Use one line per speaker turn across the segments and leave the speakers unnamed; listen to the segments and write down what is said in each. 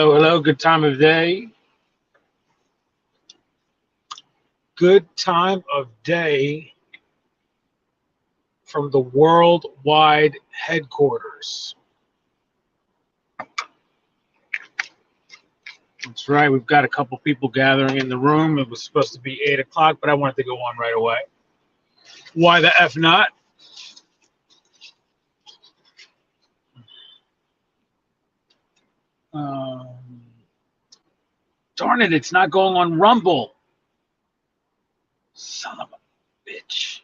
Hello, hello. Good time of day. Good time of day from the worldwide headquarters. That's right. We've got a couple people gathering in the room. It was supposed to be 8 o'clock, but I wanted to go on right away. Why the F not? Darn it, it's not going on Rumble. Son of a bitch.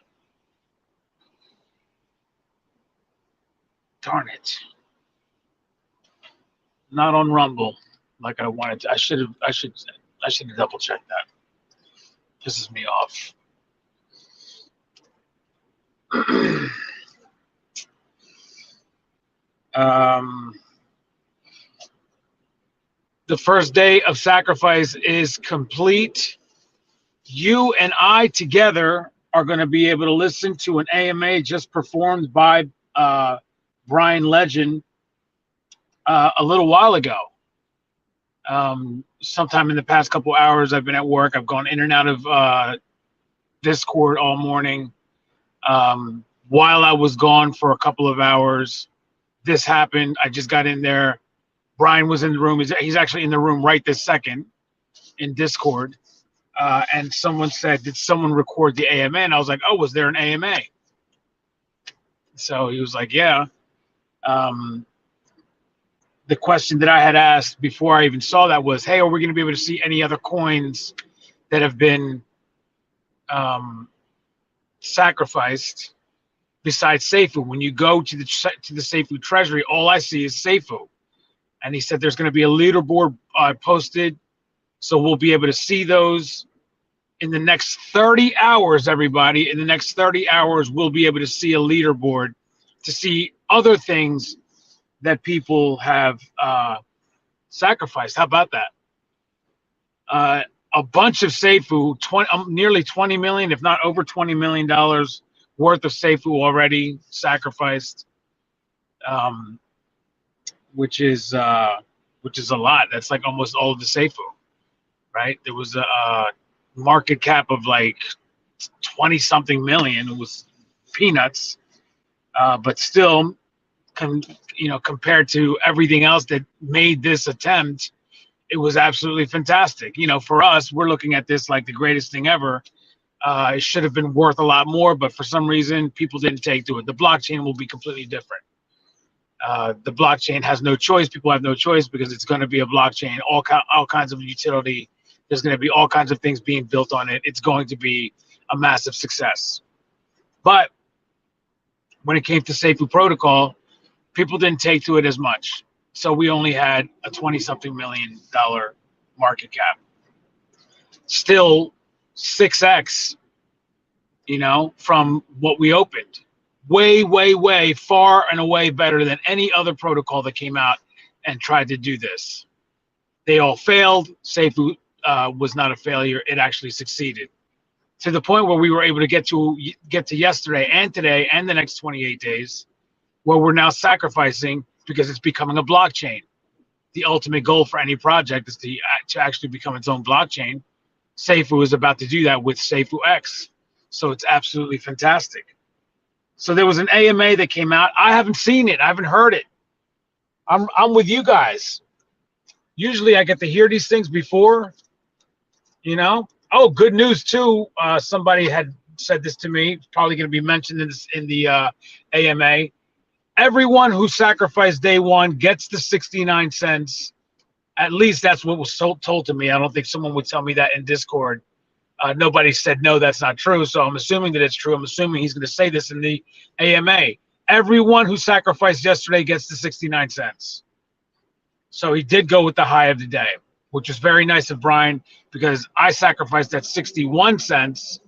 Darn it. Not on Rumble like I wanted to. I should have double checked that. Pisses me off. The first day of sacrifice is complete. You and I together are going to be able to listen to an AMA just performed by Brian Legend a little while ago. Sometime in the past couple hours, I've been at work. I've gone in and out of Discord all morning. While I was gone for a couple of hours, this happened. I just got in there. Brian was in the room. He's actually in the room right this second in Discord. And someone said, did someone record the AMA? And I was like, oh, was there an AMA? So he was like, yeah. The question that I had asked before I even saw that was, hey, are we going to be able to see any other coins that have been sacrificed besides Safuu? When you go to the Safuu treasury, all I see is Safuu. And he said there's going to be a leaderboard posted, so we'll be able to see those in the next 30 hours, everybody. In the next 30 hours, we'll be able to see a leaderboard to see other things that people have sacrificed. How about that? A bunch of Safuu, nearly 20 million, if not over $20 million worth of Safuu already sacrificed, which is a lot. That's like almost all of the Safuu, right? There was a market cap of like 20-something million. It was peanuts, but still, compared to everything else that made this attempt, it was absolutely fantastic. For us, we're looking at this like the greatest thing ever. It should have been worth a lot more, but for some reason, people didn't take to it. The blockchain will be completely different. The blockchain has no choice. People have no choice because it's going to be a blockchain, all kinds of utility. There's going to be all kinds of things being built on it. It's going to be a massive success. But when it came to Safuu protocol, people didn't take to it as much. So we only had a 20-something million dollar market cap. Still 6x, from what we opened. Way, way, way, far and away better than any other protocol that came out and tried to do this. They all failed. Safuu was not a failure. It actually succeeded to the point where we were able to get to yesterday and today and the next 28 days, where we're now sacrificing because it's becoming a blockchain. The ultimate goal for any project is to actually become its own blockchain. Safuu is about to do that with SafuuX. So it's absolutely fantastic. So there was an AMA that came out. I haven't seen it. I haven't heard it. I'm with you guys. Usually I get to hear these things before, Oh, good news too. Somebody had said this to me. It's probably going to be mentioned in the AMA. Everyone who sacrificed day one gets the 69 cents. At least that's what was told to me. I don't think someone would tell me that in Discord. Nobody said, no, that's not true. So I'm assuming that it's true. I'm assuming he's going to say this in the AMA. Everyone who sacrificed yesterday gets the 69 cents. So he did go with the high of the day, which is very nice of Brian because I sacrificed at 61 cents.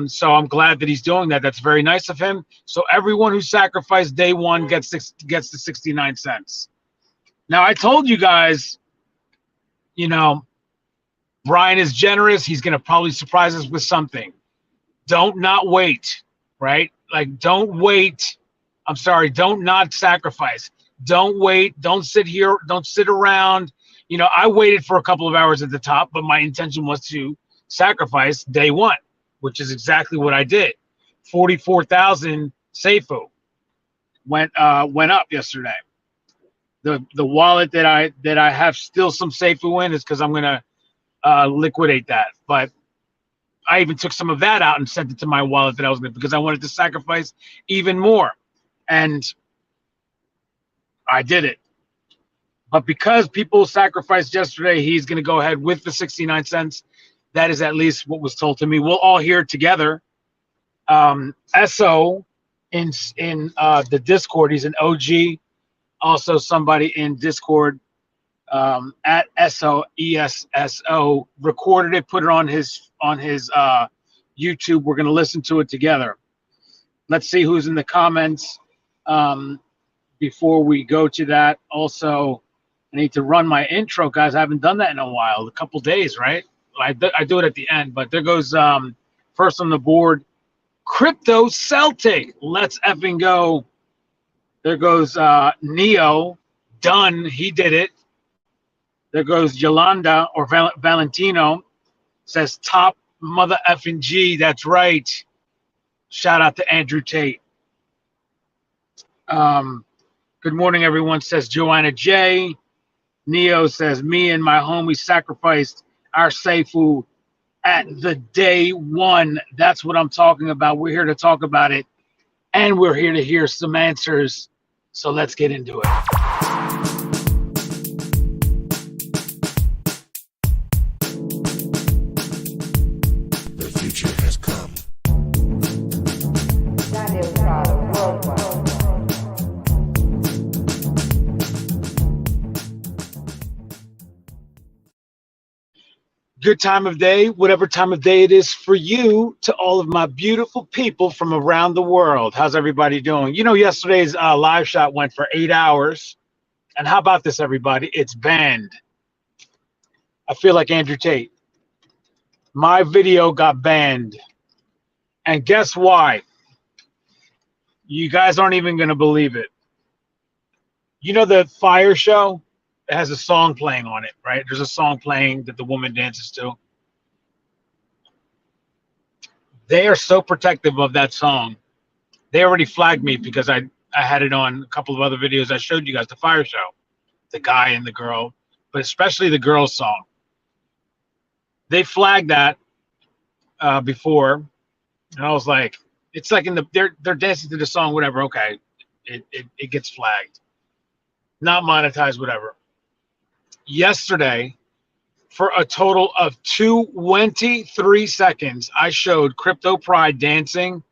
So I'm glad that he's doing that. That's very nice of him. So everyone who sacrificed day one gets the 69 cents. Now, I told you guys, Brian is generous. He's going to probably surprise us with something. Don't not wait, right? Like, don't wait. I'm sorry. Don't not sacrifice. Don't wait. Don't sit here. Don't sit around. You know, I waited for a couple of hours at the top, but my intention was to sacrifice day one, which is exactly what I did. 44,000 Safuu went up yesterday. The wallet that I have still some Safuu in is because I'm gonna liquidate that. But I even took some of that out and sent it to my wallet that I was gonna, because I wanted to sacrifice even more, and I did it. But because people sacrificed yesterday, he's gonna go ahead with the 69 cents. That is at least what was told to me. We'll all hear it together. SO in the Discord, he's an OG. Also, somebody in Discord at SOESSO recorded it, put it on his YouTube. We're gonna listen to it together. Let's see who's in the comments before we go to that. Also, I need to run my intro, guys. I haven't done that in a while, a couple days, right? I do it at the end, but there goes first on the board, Crypto Celtic. Let's effing go. There goes Neo. Done. He did it. There goes Yolanda or Valentino. Says top mother effing G. That's right. Shout out to Andrew Tate. Good morning, everyone, says Joanna J. Neo says, me and my homie sacrificed our Safuu at the day one. That's what I'm talking about. We're here to talk about it, and we're here to hear some answers. So let's get into it.
The future has come.
Good time of day, whatever time of day it is for you, to all of my beautiful people from around the world. How's everybody doing? You know, yesterday's live shot went for 8 hours. And how about this, everybody? It's banned. I feel like Andrew Tate. My video got banned. And guess why? You guys aren't even going to believe it. You know the fire show? It has a song playing on it, right? There's a song playing that the woman dances to. They are so protective of that song. They already flagged me because I had it on a couple of other videos. I showed you guys the fire show, the guy and the girl, but especially the girl's song. They flagged that before, and I was like, it's like they're dancing to the song, whatever. Okay, it gets flagged, not monetized, whatever. Yesterday, for a total of 23 seconds, I showed Crypto Pride dancing.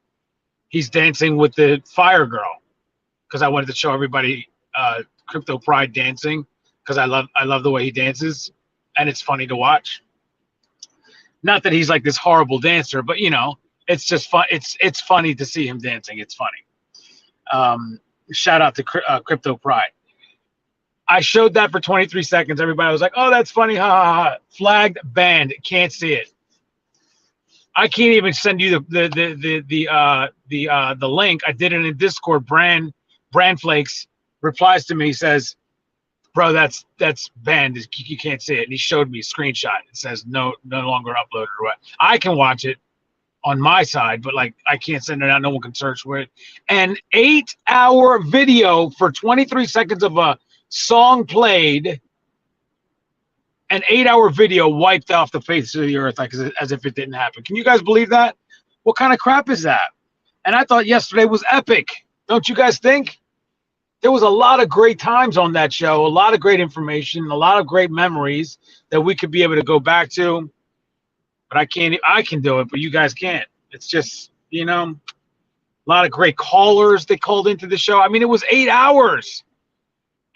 He's dancing with the fire girl because I wanted to show everybody Crypto Pride dancing because I love the way he dances, and it's funny to watch. Not that he's like this horrible dancer, but you know, it's just fun. It's funny to see him dancing. It's funny. Shout out to Crypto Pride. I showed that for 23 seconds. Everybody was like, "Oh, that's funny!" Ha ha ha! Flagged, banned. Can't see it. I can't even send you the link. I did it in Discord. Brand Flakes replies to me, says, "Bro, that's banned. You can't see it." And he showed me a screenshot. It says no longer uploaded or what. I can watch it on my side, but like I can't send it out. No one can search for it. An 8-hour video for 23 seconds of a song played, an 8-hour video wiped off the face of the earth, like as if it didn't happen. Can you guys believe that? What kind of crap is that? And I thought yesterday was epic. Don't you guys think? There was a lot of great times on that show, a lot of great information, a lot of great memories that we could be able to go back to. But I can do it, but you guys can't. It's just, you know, a lot of great callers that called into the show. I mean, it was 8 hours.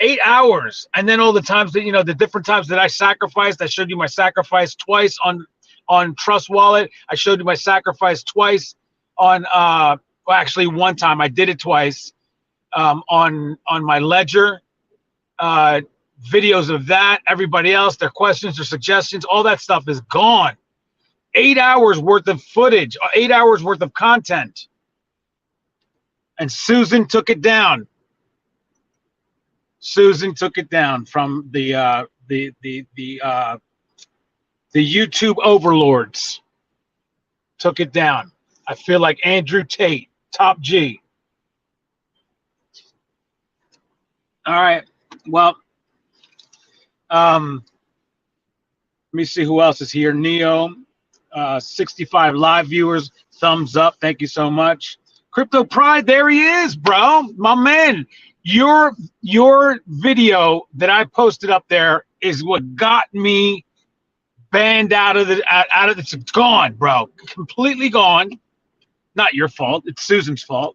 8 hours. And then all the times that, you know, the different times that I sacrificed. I showed you my sacrifice twice on Trust Wallet. I showed you my sacrifice twice on well, actually one time I did it twice on my Ledger. Videos of that, everybody else, their questions, their suggestions, all that stuff is gone. 8 hours worth of footage, 8 hours worth of content. And Susan took it down. Susan took it down from the YouTube overlords. Took it down. I feel like Andrew Tate, top G. All right. Well, let me see who else is here. Neo, 65 live viewers, thumbs up. Thank you so much. Crypto Pride, there he is, bro. My man. Your video that I posted up there is what got me banned out of the. It's gone, bro. Completely gone. Not your fault. It's Susan's fault.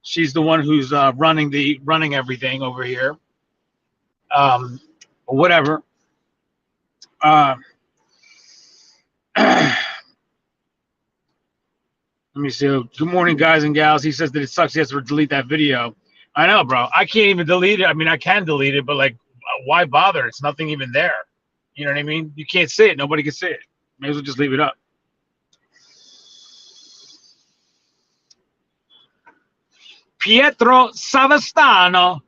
She's the one who's running everything over here. Whatever. Let me see. Good morning, guys and gals. He says that it sucks he has to delete that video. I know, bro. I can't even delete it. I mean, I can delete it, but like, why bother? It's nothing even there. You know what I mean? You can't see it. Nobody can see it. May as well just leave it up. Pietro Savastano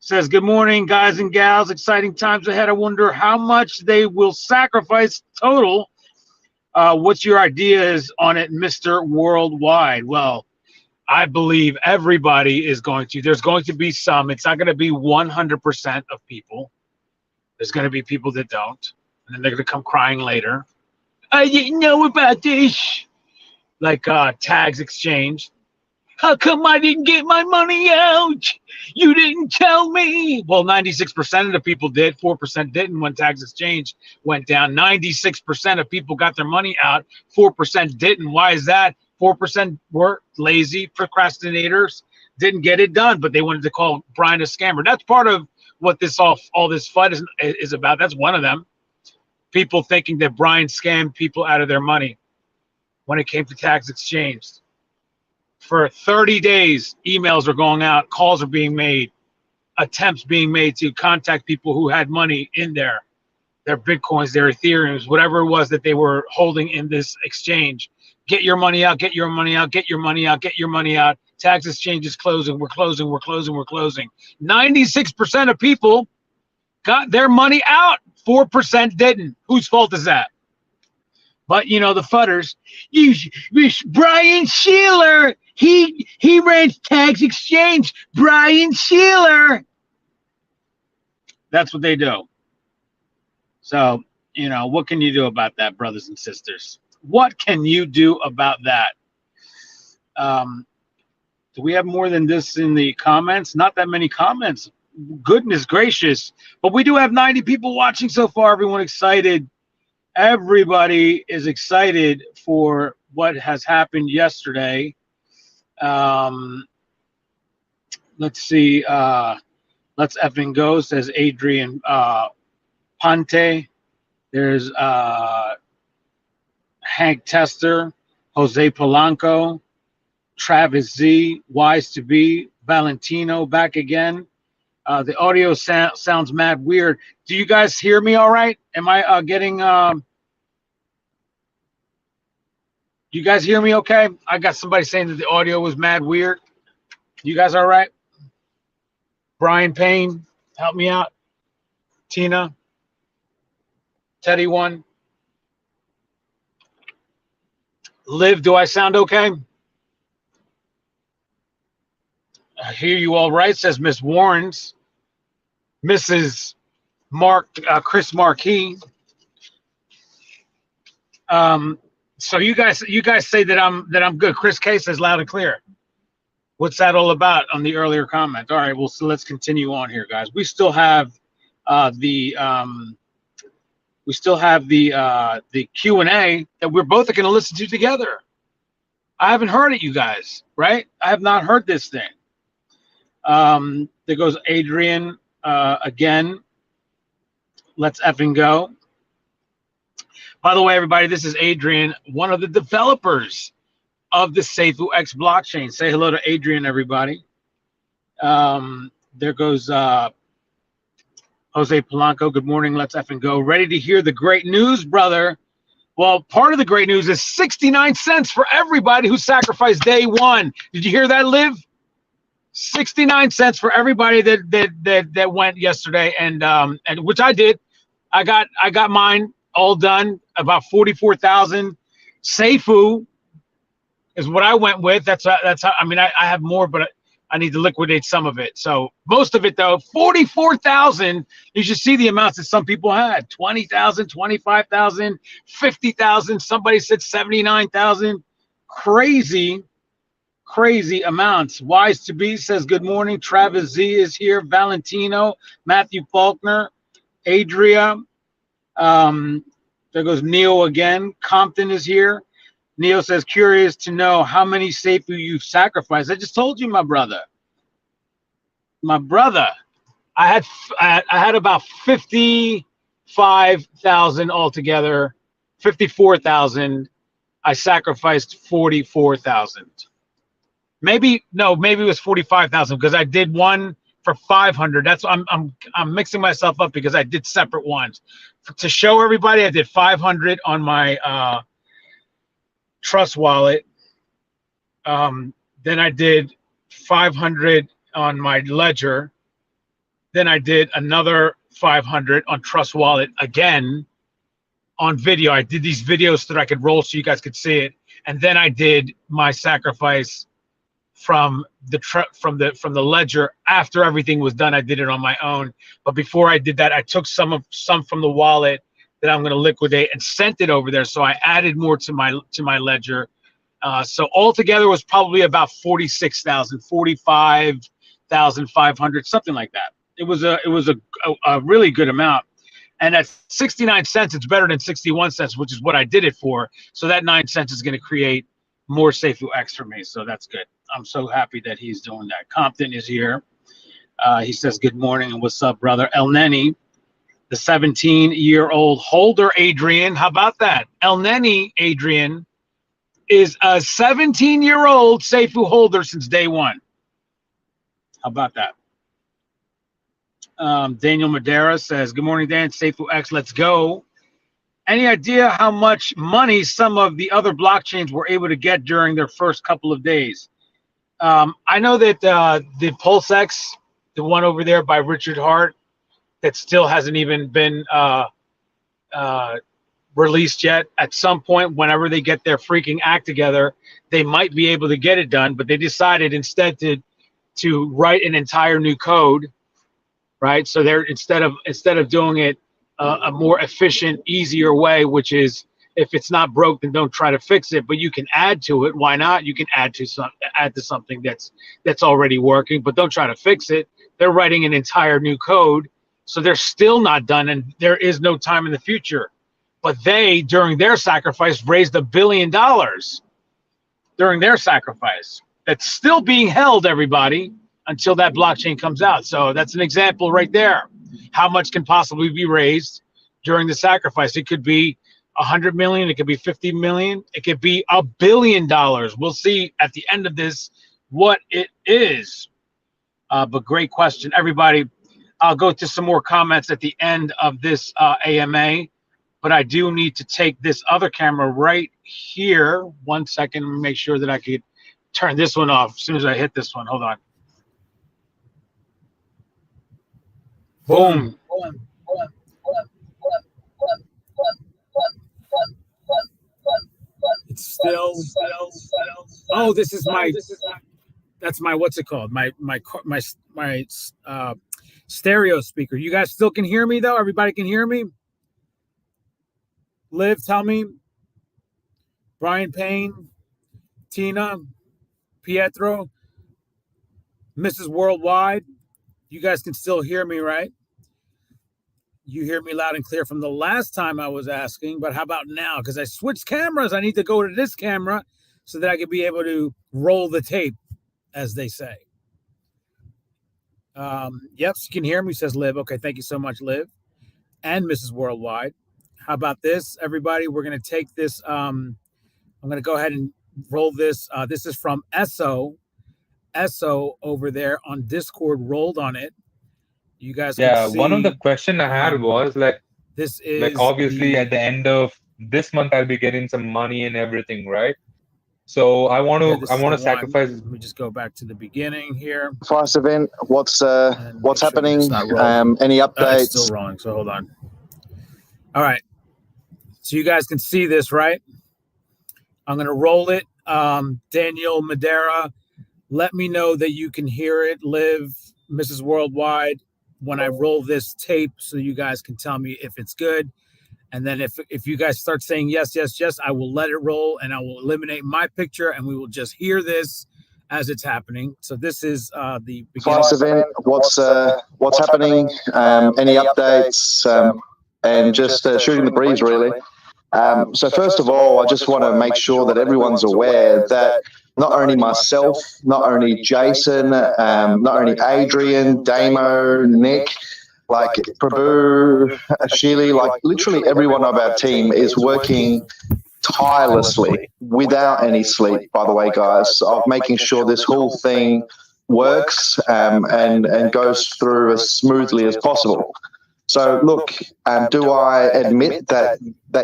says, good morning, guys and gals. Exciting times ahead. I wonder how much they will sacrifice total. What's your ideas on it, Mr. Worldwide? Well, I believe everybody is going to. There's going to be some. It's not going to be 100% of people. There's going to be people that don't. And then they're going to come crying later. I didn't know about this. Like tags exchanged. How come I didn't get my money out? You didn't tell me. Well, 96% of the people did. 4% didn't when tags exchange went down. 96% of people got their money out. 4% didn't. Why is that? 4% were lazy procrastinators, didn't get it done, but they wanted to call Brian a scammer. That's part of what this all this FUD is about. That's one of them. People thinking that Brian scammed people out of their money when it came to tax exchange. For 30 days, emails are going out, calls are being made, attempts being made to contact people who had money in their Bitcoins, their Ethereums, whatever it was that they were holding in this exchange. Get your money out, get your money out, get your money out, get your money out. Tax exchange is closing, we're closing, we're closing, we're closing. 96% of people got their money out. 4% didn't. Whose fault is that? But, you know, the fudders, Brian Sheeler, he ran tax exchange. Brian Sheeler. That's what they do. So, you know, what can you do about that, brothers and sisters? What can you do about that? Do we have more than this in the comments? Not that many comments. Goodness gracious. But we do have 90 people watching so far. Everyone excited. Everybody is excited for what has happened yesterday. Let's see. Let's effing go, says Adrian Ponte. There's Hank Tester, Jose Polanco, Travis Z, Wise to Be, Valentino back again. The audio sounds mad weird. Do you guys hear me all right? Am I getting... you guys hear me okay? I got somebody saying that the audio was mad weird. You guys all right? Brian Payne, help me out. Tina. Teddy one. Liv, do I sound okay? I hear you all right, says Miss Warrens. Mrs. Chris Marquis. So you guys say that I'm good. Chris K says loud and clear. What's that all about on the earlier comment? All right, well, so let's continue on here, guys. We still have the Q&A that we're both going to listen to together. I haven't heard it, you guys, right? I have not heard this thing. There goes Adrian again. Let's effing go. By the way, everybody, this is Adrian, one of the developers of the SafuuX blockchain. Say hello to Adrian, everybody. There goes Jose Polanco. Good morning. Let's effing go. Ready to hear the great news, brother? Well, part of the great news is 69 cents for everybody who sacrificed day one. Did you hear that, Liv? 69 cents for everybody that went yesterday, and which I did. I got mine all done. About 44,000. Safuu is what I went with. That's how. I mean, I have more, but I need to liquidate some of it. So most of it though, 44,000. You should see the amounts that some people had: 20,000, 25,000, 50,000. Somebody said 79,000. Crazy amounts. Wise to be says good morning. Travis Z is here. Valentino, Matthew Faulkner, Adria. There goes Neil again. Compton is here. Neil says, curious to know how many Safuu you've sacrificed. I just told you, my brother. I had about 55,000 altogether. 54,000. I sacrificed 44,000. Maybe it was 45,000 because I did one for 500. That's I'm mixing myself up because I did separate ones. To show everybody, I did 500 on my Trust wallet. Then I did 500 on my Ledger. Then I did another 500 on Trust wallet again on video. I did these videos so that I could roll so you guys could see it. And then I did my sacrifice from the Ledger. After everything was done, I did it on my own. But before I did that, I took some from the wallet that I'm going to liquidate and sent it over there. So I added more to my Ledger. So altogether was probably about 46,000, 45,500, something like that. It was a really good amount. And at 69 cents, it's better than 61 cents, which is what I did it for. So that 9 cents is going to create more SafuuX for me. So that's good. I'm so happy that he's doing that. Compton is here. He says, good morning and what's up, brother? El Neni, the 17-year-old holder, Adrian. How about that? El Neni, Adrian, is a 17-year-old Safuu holder since day one. How about that? Daniel Madera says, good morning, Dan. SafuuX, let's go. Any idea how much money some of the other blockchains were able to get during their first couple of days? I know that the PulseX, the one over there by Richard Hart, that still hasn't even been released yet. At some point, whenever they get their freaking act together, they might be able to get it done. But they decided instead to write an entire new code, right? So they're instead of doing it a more efficient, easier way, which is if it's not broke, then don't try to fix it. But you can add to it. Why not? You can add to something that's already working, but don't try to fix it. They're writing an entire new code, so they're still not done, and there is no time in the future. But they, during their sacrifice, raised $1 billion during their sacrifice. That's still being held, everybody, until that blockchain comes out. So that's an example right there. How much can possibly be raised during the sacrifice? It could be 100 million. It could be 50 million. It could be $1 billion. We'll see at the end of this what it is. But great question, everybody. I'll go to some more comments at the end of this AMA. But I do need to take this other camera right here. 1 second. Let me make sure that I could turn this one off as soon as I hit this one. Hold on. Boom. It's still. Oh, this is my. That's my. What's it called? My stereo speaker. You guys still can hear me though. Everybody can hear me. Liv, tell me. Brian Payne, Tina, Pietro, Mrs. Worldwide. You guys can still hear me, right? You hear me loud and clear from the last time I was asking, but how about now? Because I switched cameras. I need to go to this camera so that I can be able to roll the tape, as they say. Yep, you can hear me, says Liv. Okay, thank you so much, Liv. And Mrs. Worldwide. How about this, everybody? We're going to take this. I'm going to go ahead and roll this. This is from Esso over there on Discord, rolled on it. You guys can see,
one of the question I had was
this is
obviously at the end of this month I'll be getting some money and everything, right? So I want
Yeah,
to
this
I
is
want
the
to
one.
sacrifice.
Let me just go back to the beginning here.
Sacrifice event. What's
And make sure that
happening?
it's not rolling.
Any
It's still
updates?
rolling, so hold on. All right. So you guys can see this, right? I'm going to roll it. Daniel Madera, let me know that you can hear it. Live, Mrs. Worldwide, when I roll this tape so you guys can tell me if it's good. And then if you guys start saying yes, yes, yes, I will let it roll and I will eliminate my picture and we will just hear this as it's happening. So this is the beginning
Event. What's happening? Any updates? And just shooting the breeze, really. So first of all, I just want to make sure that everyone's aware that not only myself, not only Jason, not only Adrian, Damo, Nick, like Prabhu, Sheely, like literally everyone of our team is working tirelessly without any sleep, by the way, guys, of making sure this whole thing works and goes through as smoothly as possible. So look, do I admit that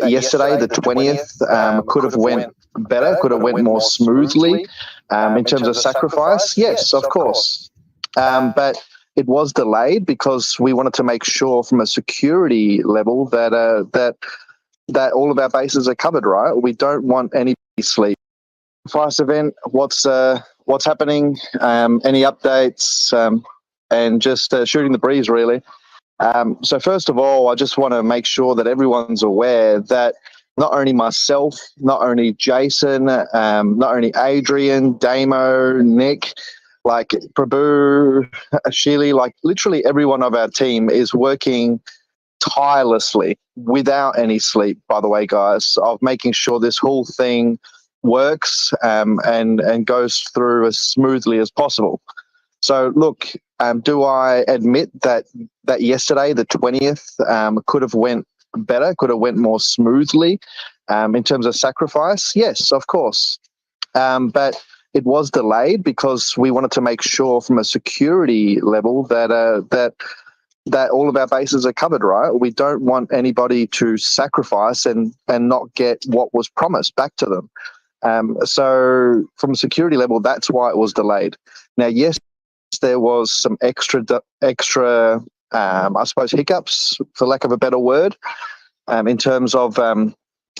yesterday, the 20th, could have went better, could have went more smoothly in terms of sacrifice? Yes, of course. But it was delayed because we wanted to make sure from a security level that all of our bases are covered, right? We don't want any sleep. Sacrifice event, what's happening? Any updates? And just shooting the breeze, really. So first of all, I just want to make sure that everyone's aware that not only myself, not only Jason, not only Adrian, Damo, Nick, like Prabhu, Sheely, like literally everyone of our team is working tirelessly without any sleep, by the way, guys, of making sure this whole thing works and goes through as smoothly as possible. So look, do I admit that yesterday, the 20th, could have went better, could have went more smoothly in terms of sacrifice? Yes, of course. But it was delayed because we wanted to make sure from a security level that all of our bases are covered, right? We don't want anybody to sacrifice and not get what was promised back to them. So from a security level, that's why it was delayed. Now, yes, there was some extra, I suppose, hiccups, for lack of a better word, in terms of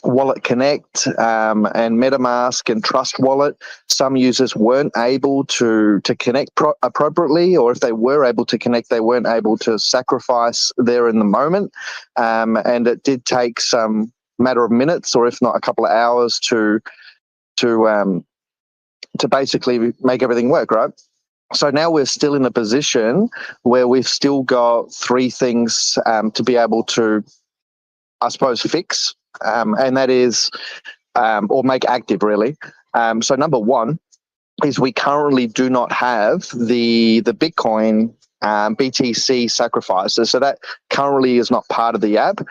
Wallet Connect and MetaMask and Trust Wallet. Some users weren't able to connect appropriately, or if they were able to connect, they weren't able to sacrifice there in the moment. And it did take some matter of minutes, or if not a couple of hours, to basically make everything work, right? So now we're still in a position where we've still got three things to be able to, I suppose, fix, and that is, or make active, really. So number one is we currently do not have the Bitcoin BTC sacrifices. So that currently is not part of the app.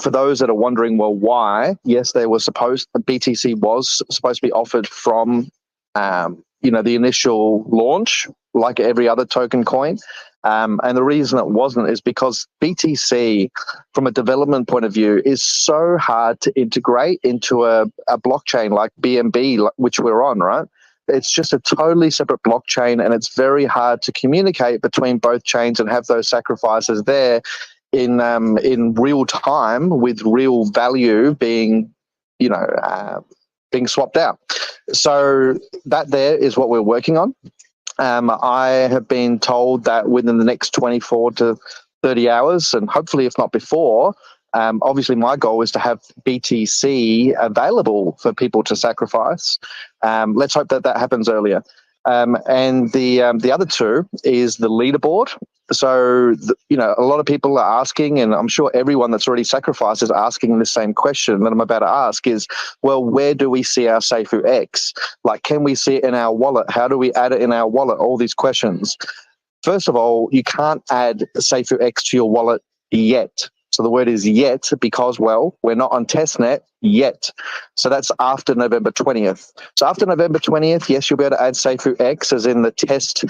For those that are wondering, well, why? Yes, BTC was supposed to be offered from the initial launch, like every other token coin. And the reason it wasn't is because BTC, from a development point of view, is so hard to integrate into a blockchain like BNB, which we're on, right? It's just a totally separate blockchain, and it's very hard to communicate between both chains and have those sacrifices there in real time, with real value being swapped out. So that there is what we're working on. I have been told that within the next 24 to 30 hours, and hopefully if not before, obviously my goal is to have BTC available for people to sacrifice. Let's hope that happens earlier. And the other two is the leaderboard. So, a lot of people are asking, and I'm sure everyone that's already sacrificed is asking the same question that I'm about to ask is, well, where do we see our SafuuX? Like, can we see it in our wallet? How do we add it in our wallet? All these questions. First of all, you can't add SafuuX to your wallet yet. So the word is yet because, well, we're not on testnet yet. So that's after November 20th. So after November 20th, yes, you'll be able to add SafuuX as in the test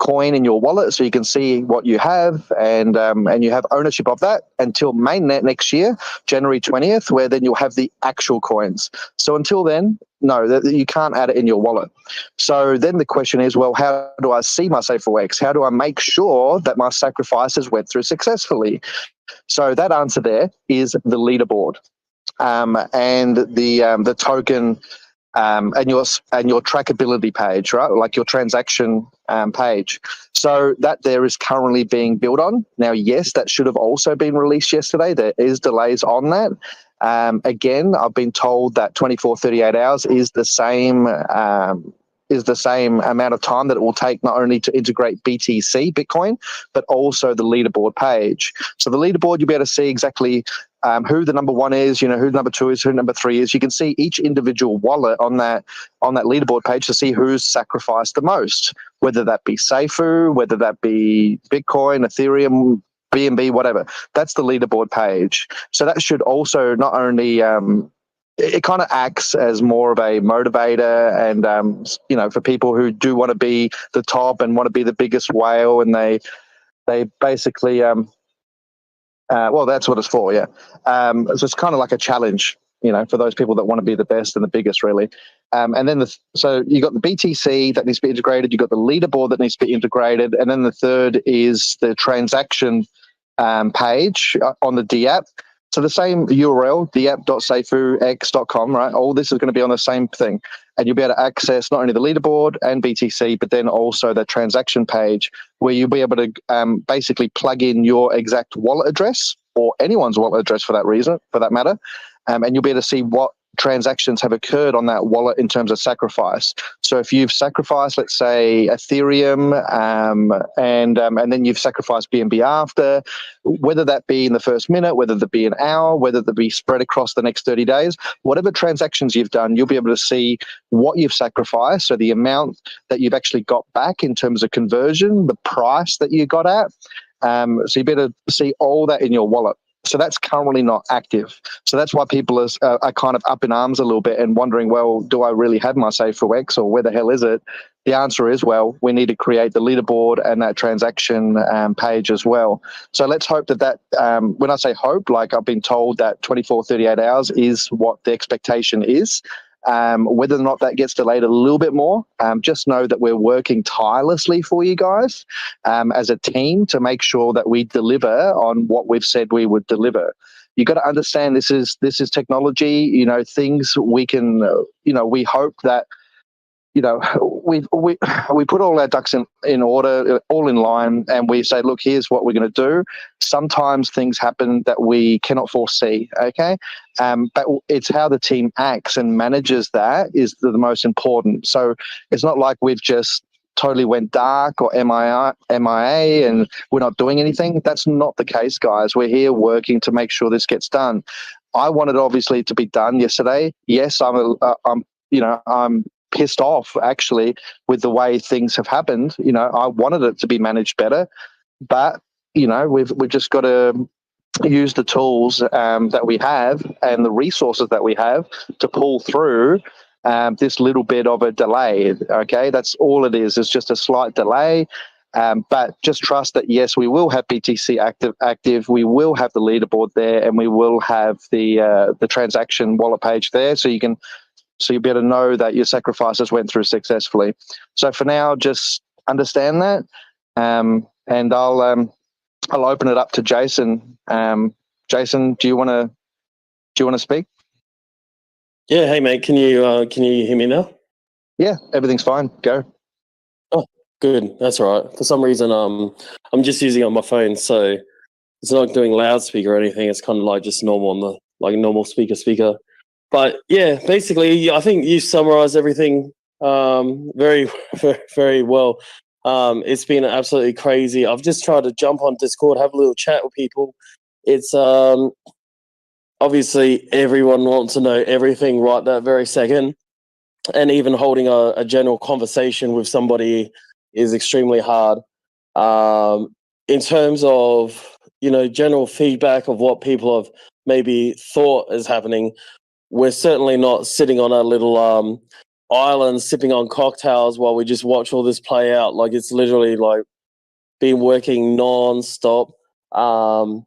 coin in your wallet so you can see what you have, and you have ownership of that until mainnet next year, January 20th, where then you'll have the actual coins. So until then, no, you can't add it in your wallet. So then the question is, well, how do I see my SafuuX? How do I make sure that my sacrifices went through successfully? So that answer there is the leaderboard, and the token, and your trackability page, right? Like your transaction page. So that there is currently being built on. Now, yes, that should have also been released yesterday. There is delays on that. Again, I've been told that 24, 38 hours is the same amount of time that it will take not only to integrate BTC, Bitcoin, but also the leaderboard page. So the leaderboard, you'll be able to see exactly who the number one is, who the number two is, who number three is. You can see each individual wallet on that leaderboard page to see who's sacrificed the most, whether that be Safuu, whether that be Bitcoin, Ethereum, BNB, whatever. That's the leaderboard page. So that should also not only it kind of acts as more of a motivator, and for people who do want to be the top and want to be the biggest whale, and they basically well, that's what it's for, yeah. So it's kind of like a challenge, for those people that want to be the best and the biggest, really. And then so you got the BTC that needs to be integrated, you got the leaderboard that needs to be integrated, and then the third is the transaction page on the DApp. So the same URL, dapp.safuux.com, right? All this is going to be on the same thing. And you'll be able to access not only the leaderboard and BTC, but then also the transaction page, where you'll be able to basically plug in your exact wallet address, or anyone's wallet address for that matter. And you'll be able to see what transactions have occurred on that wallet in terms of sacrifice. So if you've sacrificed, let's say, Ethereum, and then you've sacrificed BNB after, whether that be in the first minute, whether that be an hour, whether that be spread across the next 30 days, whatever transactions you've done, you'll be able to see what you've sacrificed, so the amount that you've actually got back in terms of conversion, the price that you got at. So you'll be able to see all that in your wallet. So that's currently not active. So that's why people are kind of up in arms a little bit and wondering, well, do I really have my SafuuX, or where the hell is it? The answer is, well, we need to create the leaderboard and that transaction page as well. So let's hope that when I say hope, like I've been told that 24, 38 hours is what the expectation is. Whether or not that gets delayed a little bit more, just know that we're working tirelessly for you guys as a team to make sure that we deliver on what we've said we would deliver. You got to understand this is technology. Things we can. We hope that. We put all our ducks in order, all in line, and we say, look, here's what we're going to do. Sometimes things happen that we cannot foresee, okay? But it's how the team acts and manages that is the most important. So it's not like we've just totally went dark or MIA and we're not doing anything. That's not the case, guys. We're here working to make sure this gets done. I wanted, obviously, to be done yesterday. Yes, I'm pissed off actually with the way things have happened. I wanted it to be managed better, but we've just got to use the tools that we have and the resources that we have to pull through this little bit of a delay. Okay, that's all it is. It's just a slight delay. But just trust that, yes, we will have BTC active. We will have the leaderboard there, and we will have the transaction wallet page there, so you'll be able to know that your sacrifices went through successfully. So for now, just understand that, and I'll open it up to Jason. Jason, do you want to speak?
Yeah, hey mate, can you hear me now?
Yeah, everything's fine. Go.
Oh, good. That's all right. For some reason, I'm just using it on my phone, so it's not doing loudspeaker or anything. It's kind of like just normal on the normal speaker. But yeah, basically, I think you summarized everything very, very well. It's been absolutely crazy. I've just tried to jump on Discord, have a little chat with people. It's obviously everyone wants to know everything right that very second, and even holding a general conversation with somebody is extremely hard. In terms of general feedback of what people have maybe thought is happening, we're certainly not sitting on a little island sipping on cocktails while we just watch all this play out. Like, it's literally like been working non-stop around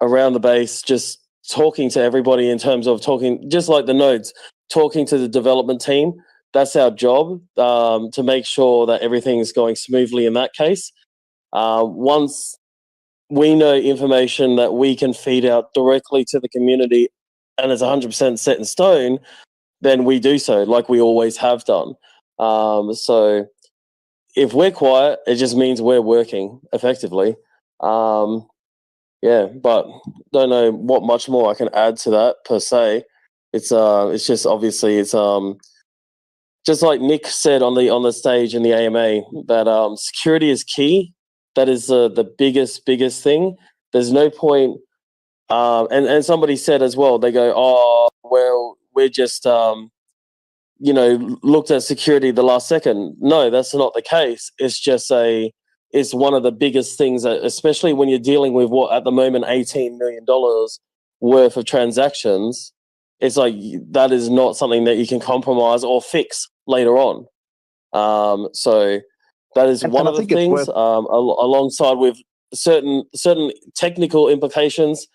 the base, just talking to everybody in terms of talking, just like the nodes, talking to the development team. That's our job, to make sure that everything's going smoothly in that case. Once we know information that we can feed out directly to the community and it's 100% set in stone, then we do so, like we always have done. So if we're quiet, it just means we're working effectively. Yeah, but don't know what much more I can add to that per se. It's just obviously it's just like Nick said on the stage in the AMA, that security is key. That is the biggest thing. There's no point. And somebody said as well, they go, oh well, we're just looked at security the last second. No, that's not the case. It's just it's one of the biggest things, especially when you're dealing with what at the moment $18 million worth of transactions. It's like that is not something that you can compromise or fix later on. So that is one of the things, alongside with certain technical implications,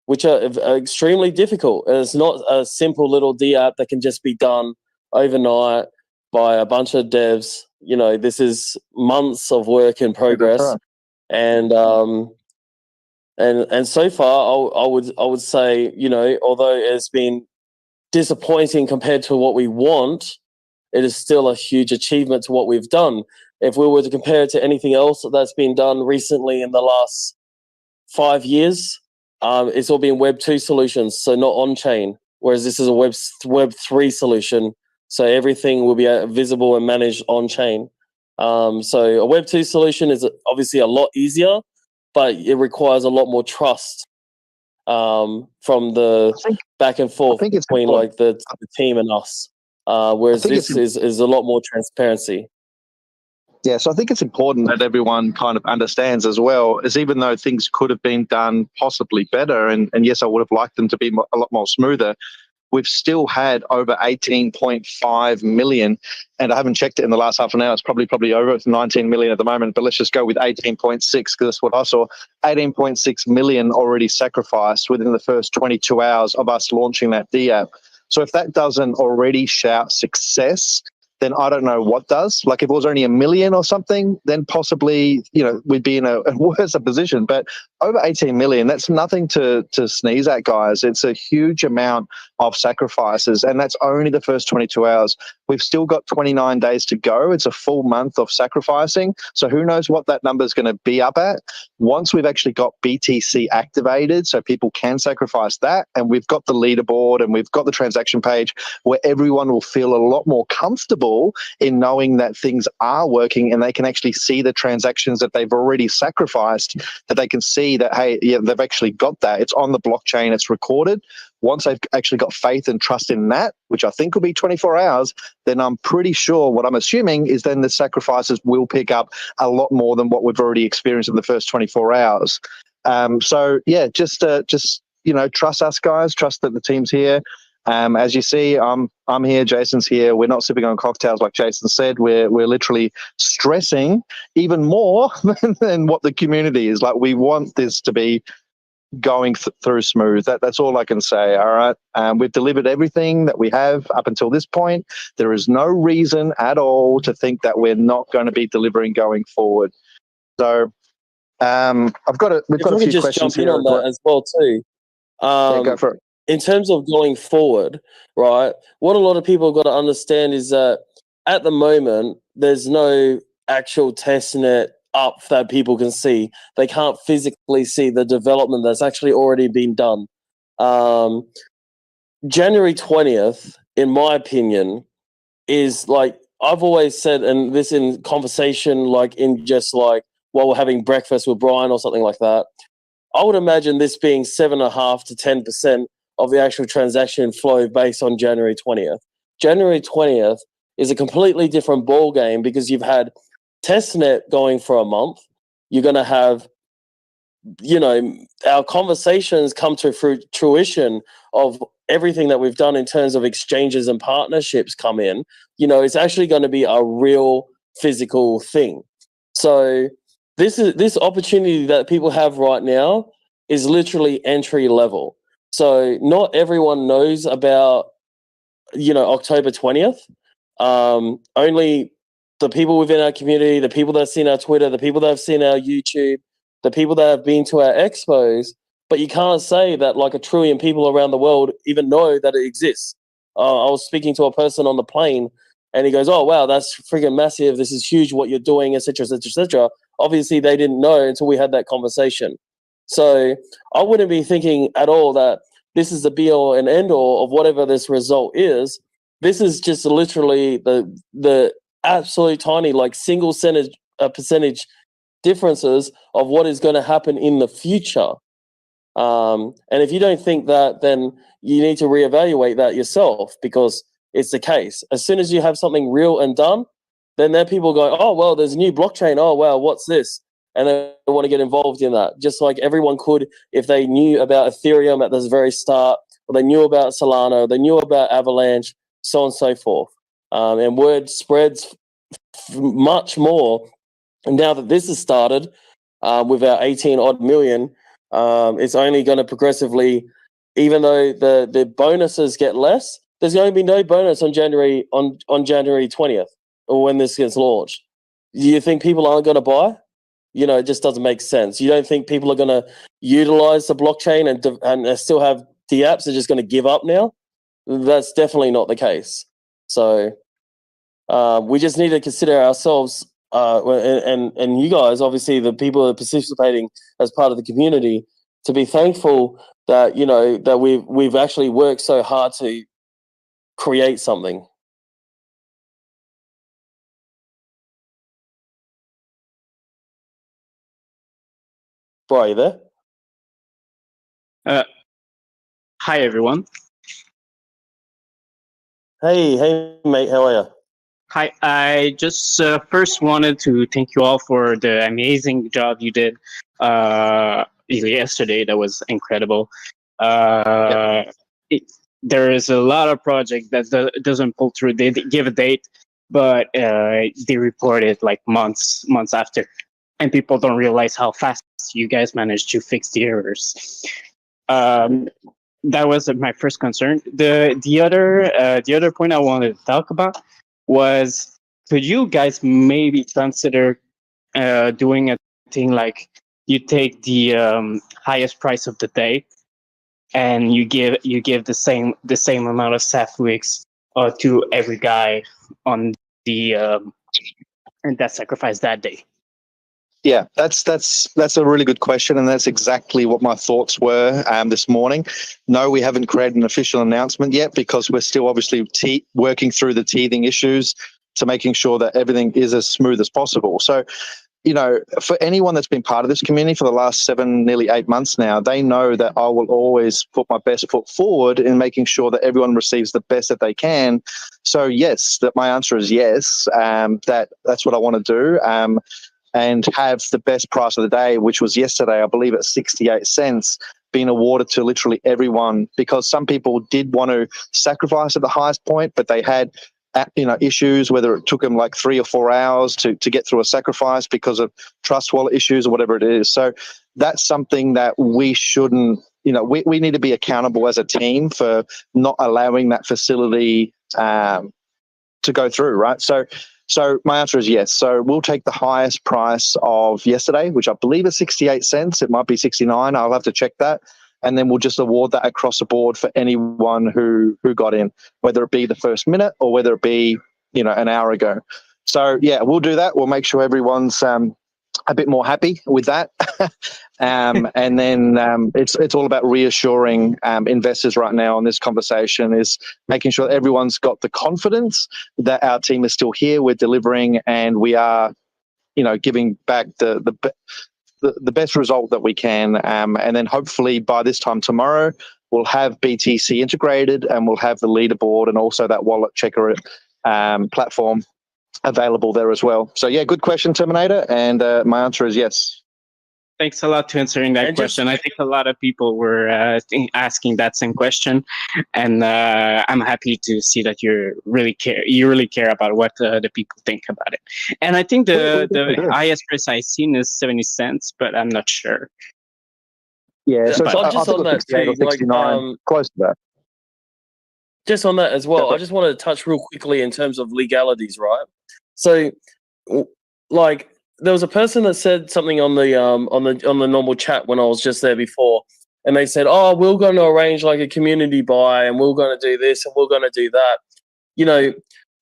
which are extremely difficult. And it's not a simple little D app that can just be done overnight by a bunch of devs. This is months of work in progress. Right. And so far, I would say, although it's been disappointing compared to what we want, it is still a huge achievement to what we've done. If we were to compare it to anything else that's been done recently in the last 5 years, it's all been Web 2 solutions, so not on-chain, whereas this is a Web 3 solution, so everything will be visible and managed on-chain. So a Web 2 solution is obviously a lot easier, but it requires a lot more trust from the back and forth between like the team and us, whereas this is a lot more transparency.
Yeah, so I think it's important that everyone kind of understands as well, as even though things could have been done possibly better, and yes, I would have liked them to be a lot more smoother, we've still had over 18.5 million, and I haven't checked it in the last half an hour. It's probably over 19 million at the moment, but let's just go with 18.6 because that's what I saw. 18.6 million already sacrificed within the first 22 hours of us launching that D app. So if that doesn't already shout success, then I don't know what does. Like if it was only 1 million or something, then possibly, we'd be in a worse position. But over 18 million, that's nothing to sneeze at, guys. It's a huge amount of sacrifices, and that's only the first 22 hours. We've still got 29 days to go. It's a full month of sacrificing. So who knows what that number is going to be up at once we've actually got BTC activated, so people can sacrifice that, and we've got the leaderboard and we've got the transaction page where everyone will feel a lot more comfortable in knowing that things are working and they can actually see the transactions that they've already sacrificed, that they can see that, hey, yeah, they've actually got that. It's on the blockchain, it's recorded. Once they've actually got faith and trust in that, which I think will be 24 hours, then I'm pretty sure what I'm assuming is then the sacrifices will pick up a lot more than what we've already experienced in the first 24 hours. So, yeah, just trust us, guys. Trust that the team's here. As you see, I'm here, Jason's here. We're not sipping on cocktails like Jason said. We're literally stressing even more than what the community is. Like, we want this to be going through smooth. That's all I can say. All right. We've delivered everything that we have up until this point. There is no reason at all to think that we're not going to be delivering going forward. So we've got a few questions here
on that as well too.
Yeah, go for it.
In terms of going forward, right, what a lot of people have got to understand is that at the moment, there's no actual testnet up that people can see. They can't physically see the development that's actually already been done. January 20th, in my opinion, is like, I've always said, and this in conversation, like in just like while we're having breakfast with Brian or something like that, I would imagine this being 7.5 to 10% of the actual transaction flow based on January 20th. January 20th is a completely different ball game because you've had testnet going for a month. You're going to have our conversations come to fruition of everything that we've done in terms of exchanges and partnerships come in, it's actually going to be a real physical thing. So this opportunity that people have right now is literally entry level. So not everyone knows about, October 20th. Only the people within our community, the people that have seen our Twitter, the people that have seen our YouTube, the people that have been to our expos, but you can't say that like 1 trillion people around the world even know that it exists. I was speaking to a person on the plane and he goes, "Oh, wow, that's freaking massive. This is huge what you're doing, etc., etc., etc." Obviously, they didn't know until we had that conversation. So I wouldn't be thinking at all that this is the be all and end all of whatever this result is. This is just literally the absolute tiny, like single percentage differences of what is going to happen in the future. And if you don't think that, then you need to reevaluate that yourself, because it's the case. As soon as you have something real and done, then there are people going, "Oh, well, there's a new blockchain. Oh, wow, what's this?" And they want to get involved in that, just like everyone could if they knew about Ethereum at the very start, or they knew about Solana, or they knew about Avalanche, so on and so forth. And word spreads much more. And now that this has started with our 18 odd million, it's only going to progressively, even though the bonuses get less, there's going to be no bonus on January 20th, or when this gets launched. Do you think people aren't going to buy? It just doesn't make sense. You don't think people are going to utilize the blockchain and still have the apps? They're just going to give up now? That's definitely not the case. So we just need to consider ourselves, and you guys, obviously, the people that are participating as part of the community, to be thankful that that we've actually worked so hard to create something. Bro, are you there?
Hi, everyone.
Hey, mate, how are you?
Hi, I just first wanted to thank you all for the amazing job you did yesterday. That was incredible. There is a lot of project that doesn't pull through. They give a date, but they report it like months after, and people don't realize how fast you guys managed to fix the errors. That was my first concern. The other point I wanted to talk about was, could you guys maybe consider doing a thing like you take the highest price of the day and you give the same amount of SafuuX to every guy on the and that sacrifice that day?
Yeah, that's a really good question, and that's exactly what my thoughts were this morning. No, we haven't created an official announcement yet because we're still obviously working through the teething issues to making sure that everything is as smooth as possible. So, for anyone that's been part of this community for the last nearly 8 months now, they know that I will always put my best foot forward in making sure that everyone receives the best that they can. So yes, that my answer is yes. That's what I want to do. And have the best price of the day, which was yesterday, I believe at 68 cents, being awarded to literally everyone, because some people did want to sacrifice at the highest point, but they had issues, whether it took them like 3 or 4 hours to get through a sacrifice because of trust wallet issues or whatever it is. So that's something that we shouldn't, we need to be accountable as a team for not allowing that facility to go through, right? So my answer is yes. So we'll take the highest price of yesterday, which I believe is 68 cents. It might be 69. I'll have to check that. And then we'll just award that across the board for anyone who got in, whether it be the first minute or whether it be, an hour ago. So yeah, we'll do that. We'll make sure everyone's a bit more happy with that. And then it's all about reassuring investors right now on this conversation, is making sure that everyone's got the confidence that our team is still here, we're delivering, and we are, giving back the best result that we can. And then hopefully by this time tomorrow, we'll have BTC integrated and we'll have the leaderboard and also that wallet checker platform available there as well. So yeah, good question, Terminator. And my answer is yes.
Thanks a lot to answering that
And
question. I think a lot of people were asking that same question, and I'm happy to see that you really care about what the people think about it. And I think the highest price I've seen is 70 cents, but I'm not sure.
Yeah, so
but
I
just
think
on
it was
that
68 or
too,
69, close to that.
just on that as well, I just wanted to touch real quickly in terms of legalities, right? So, like, there was a person that said something on the normal chat when I was just there before, and they said, "Oh, we're going to arrange like a community buy, and we're going to do this, and we're going to do that." You know,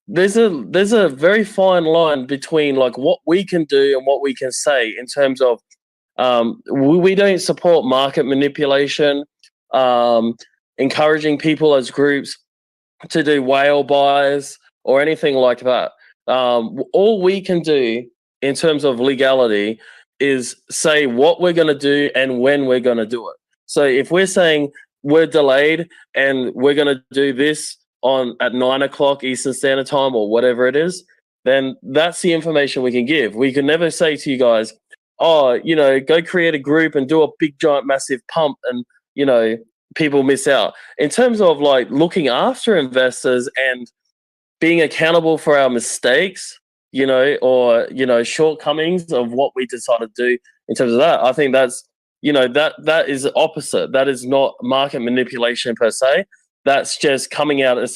there's a very fine line between like what we can do and what we can say in terms of we don't support market manipulation, encouraging people as groups to do whale buys or anything like that. All we can do in terms of legality is say what we're going to do and when we're going to do it. So if we're saying we're delayed and we're going to do this at 9 o'clock Eastern Standard Time or whatever it is, then that's the information we can give. We can never say to you guys, oh, go create a group and do a big giant massive pump and, people miss out. In terms of like looking after investors and being accountable for our mistakes, or shortcomings of what we decided to do in terms of that, I think that's that is the opposite. That is not market manipulation per se. That's just coming out of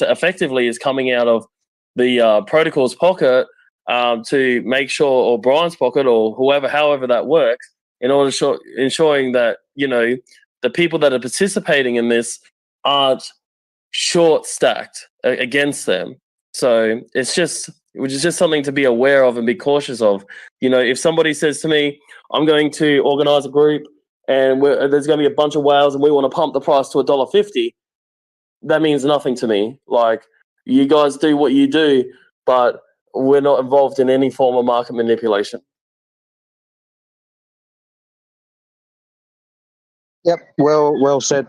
the protocol's pocket to make sure, or Brian's pocket, or however that works, in order to ensuring that the people that are participating in this aren't short stacked against them. So which is just something to be aware of and be cautious of. If somebody says to me, I'm going to organize a group and there's going to be a bunch of whales and we want to pump the price to $1.50, that means nothing to me. Like, you guys do what you do, but we're not involved in any form of market manipulation.
Yep, well said.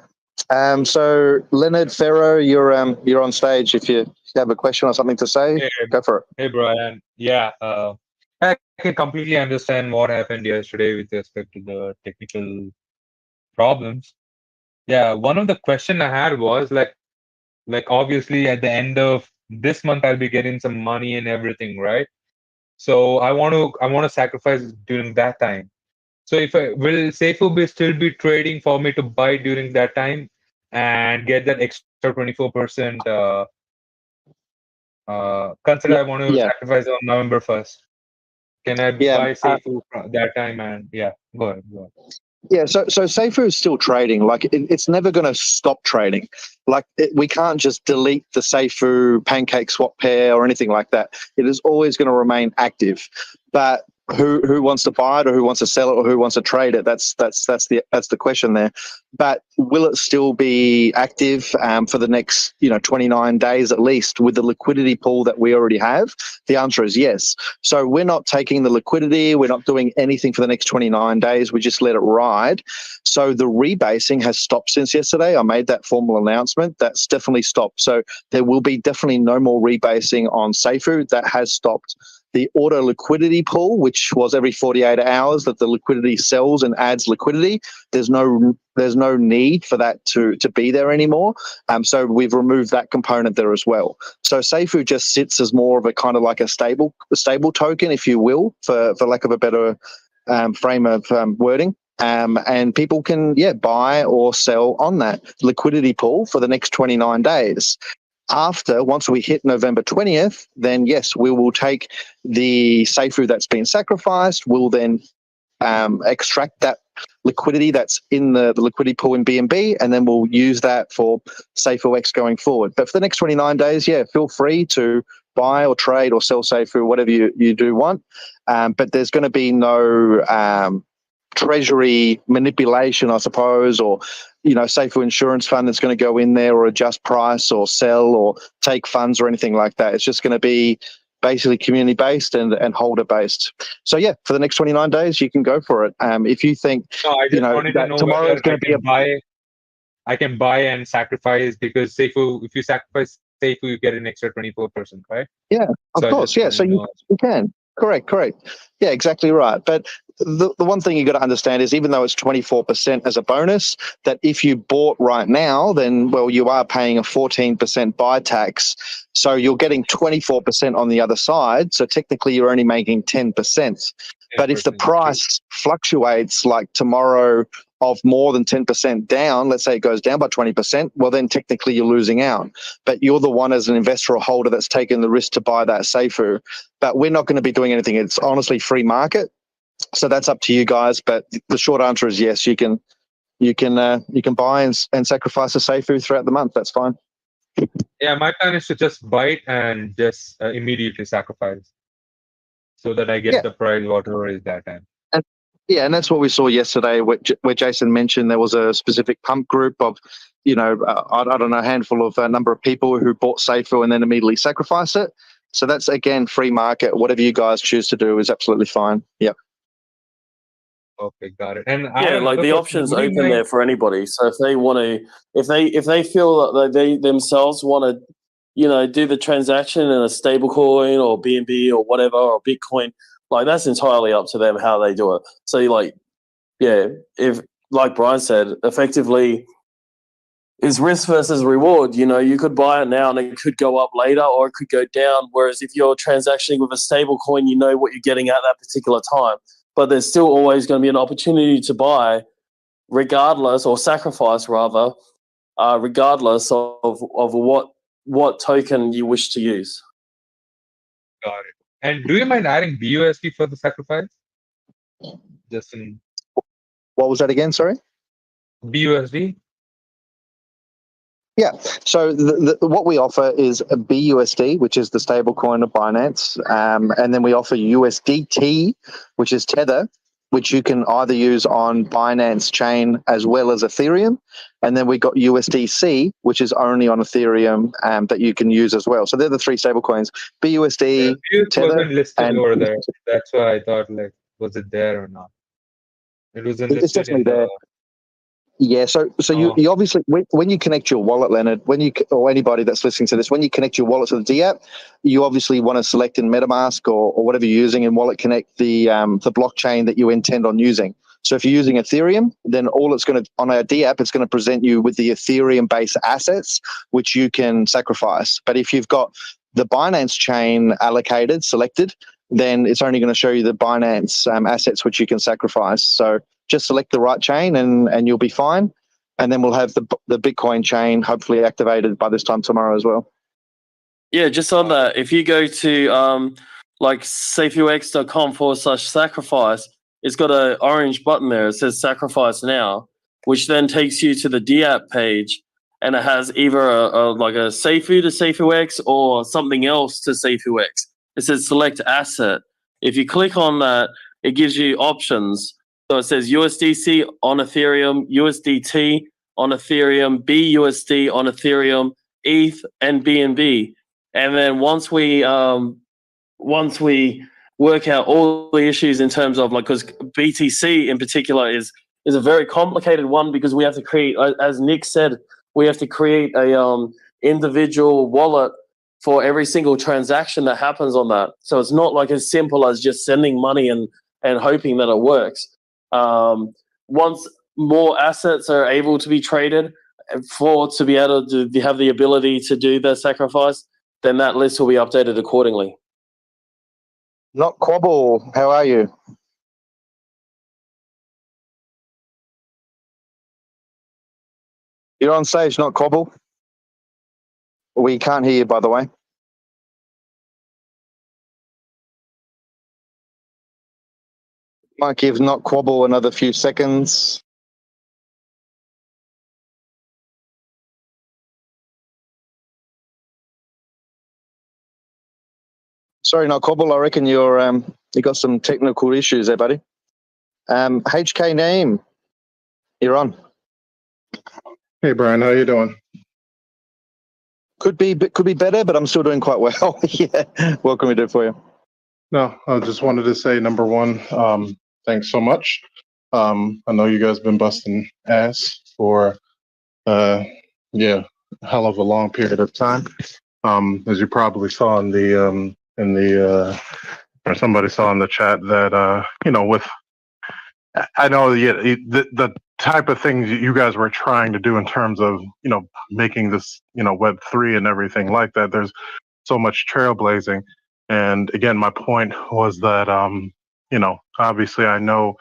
So Leonard Ferro, you're on stage. If you have a question or something to say, go for it.
Hey, Brian. Yeah, I can completely understand what happened yesterday with respect to the technical problems. Yeah, one of the question I had was like obviously at the end of this month I'll be getting some money and everything, right? So I want to sacrifice during that time. So will Safuu still be trading for me to buy during that time and get that extra 24%? Consider I want to sacrifice on November 1st. Can I buy Safuu that time? And go ahead.
Yeah, so Safuu is still trading. Like, it's never going to stop trading. Like, we can't just delete the Safuu pancake swap pair or anything like that. It is always going to remain active. But who wants to buy it, or who wants to sell it, or who wants to trade it? That's the question there. But will it still be active for the next 29 days at least with the liquidity pool that we already have? The answer is yes. So we're not taking the liquidity. We're not doing anything for the next 29 days. We just let it ride. So the rebasing has stopped since yesterday. I made that formal announcement. That's definitely stopped. So there will be definitely no more rebasing on Safuu. That has stopped. The auto liquidity pool, which was every 48 hours that the liquidity sells and adds liquidity, there's no need for that to be there anymore. So we've removed that component there as well. So Safuu just sits as more of a kind of like a stable token, if you will, for lack of a better frame of wording. And people can buy or sell on that liquidity pool for the next 29 days. Once we hit November 20th, then yes, we will take the Safuu that's been sacrificed. We'll then extract that liquidity that's in the liquidity pool in BNB, and then we'll use that for SafuuX going forward. But for the next 29 days, feel free to buy or trade or sell Safuu, whatever you do want. But there's going to be no treasury manipulation, I suppose, or Safuu insurance fund that's going to go in there or adjust price or sell or take funds or anything like that. It's just going to be basically community based and holder based. So for the next 29 days, you can go for it. If you think
I just wanted to know
tomorrow is going to be
I can buy and sacrifice, because Safuu, if you sacrifice Safuu, you get an extra 24%, right?
Yeah, of course. Yeah, so you can. Correct. Yeah, exactly right. But the one thing you got to understand is even though it's 24% as a bonus, that if you bought right now, then, well, you are paying a 14% buy tax. So you're getting 24% on the other side. So technically you're only making 10%. But if the price fluctuates like tomorrow of more than 10% down, let's say it goes down by 20%, well, then technically you're losing out. But you're the one as an investor or holder that's taken the risk to buy that Safuu. But we're not going to be doing anything. It's honestly free market. So that's up to you guys. But the short answer is yes, you can buy and sacrifice a Safuu throughout the month. That's fine.
Yeah, my plan is to just buy it and just immediately sacrifice, so that I get the price whatever is that time.
And that's what we saw yesterday, where Jason mentioned there was a specific pump group of, I don't know, a handful of number of people who bought Safuu and then immediately sacrificed it. So that's, again, free market. Whatever you guys choose to do is absolutely fine. Yep.
Okay, got it. And
Yeah, like the option's open there for anybody. So if they want to, if they feel that they themselves want to, do the transaction in a stable coin or BNB or whatever or Bitcoin, like that's entirely up to them how they do it. So if like Brian said, effectively is risk versus reward. You could buy it now and it could go up later or it could go down. Whereas if you're transactioning with a stable coin, you know what you're getting at that particular time. But there's still always going to be an opportunity to buy regardless, or sacrifice rather, regardless of what token you wish to use.
Got it. And do you mind adding BUSD for the sacrifice? Just in
What was that again? Sorry?
BUSD?
Yeah. So what we offer is a BUSD, which is the stable coin of Binance. And then we offer USDT, which is Tether, which you can either use on Binance chain as well as Ethereum. And then we got USDC, which is only on Ethereum, that you can use as well. So they're the three stable coins: BUSD, Tether,
wasn't listed
and
over there. That's why I thought, like, was it there or not? It wasn't
it's
listed in
definitely there. Yeah, so you obviously, when you connect your wallet, Leonard, or anybody that's listening to this, when you connect your wallet to the D app, you obviously want to select in MetaMask or whatever you're using in Wallet Connect the blockchain that you intend on using. So if you're using Ethereum, then all it's going to, on our D app, it's going to present you with the Ethereum-based assets, which you can sacrifice. But if you've got the Binance chain selected, then it's only going to show you the Binance assets which you can sacrifice. So just select the right chain and you'll be fine. And then we'll have the Bitcoin chain hopefully activated by this time tomorrow as well.
Yeah, just on that, if you go to like SafuuX.com/sacrifice, it's got an orange button there. It says sacrifice now, which then takes you to the DApp page, and it has either a Safuu to SafuuX or something else to SafuuX. It says select asset. If you click on that, it gives you options. So it says USDC on Ethereum, USDT on Ethereum, BUSD on Ethereum, ETH, and BNB. And then once we work out all the issues in terms of because BTC in particular is a very complicated one, because we have to create, as Nick said, we have to create a individual wallet for every single transaction that happens on that. So it's not like as simple as just sending money and hoping that it works. Once more assets are able to be traded to be able to have the ability to do the sacrifice, then that list will be updated accordingly.
Not Quabble, how are you? You're on stage, not Quabble. We can't hear you, by the way. Might give not Quabble another few seconds. Sorry, not Quabble. I reckon you got some technical issues there, buddy. HK Name, you're on.
Hey, Brian, how you doing?
Could be better, but I'm still doing quite well. Yeah. What can we do for you?
No, I just wanted to say, number one, thanks so much. I know you guys have been busting ass for, hell of a long period of time. As you probably saw in the or somebody saw in the chat that with I know the type of things you guys were trying to do in terms of making this Web3 and everything like that. There's so much trailblazing, and again, my point was that obviously I know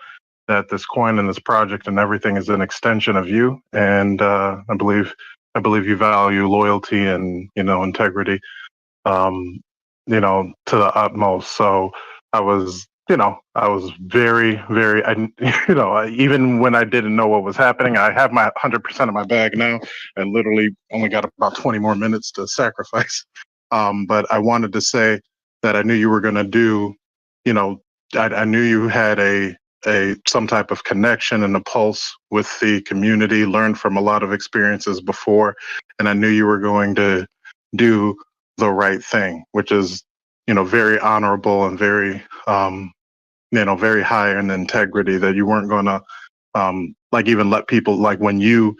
that this coin and this project and everything is an extension of you, and I believe you value loyalty and integrity, to the utmost. So I was very, very, even when I didn't know what was happening, I have my 100% of my bag now. I literally only got about 20 more minutes to sacrifice. But I wanted to say that I knew you were going to do, I knew you had some type of connection and a pulse with the community, learned from a lot of experiences before, and I knew you were going to do the right thing, which is, very honorable and very, very high in integrity, that you weren't going to, even let people, like when you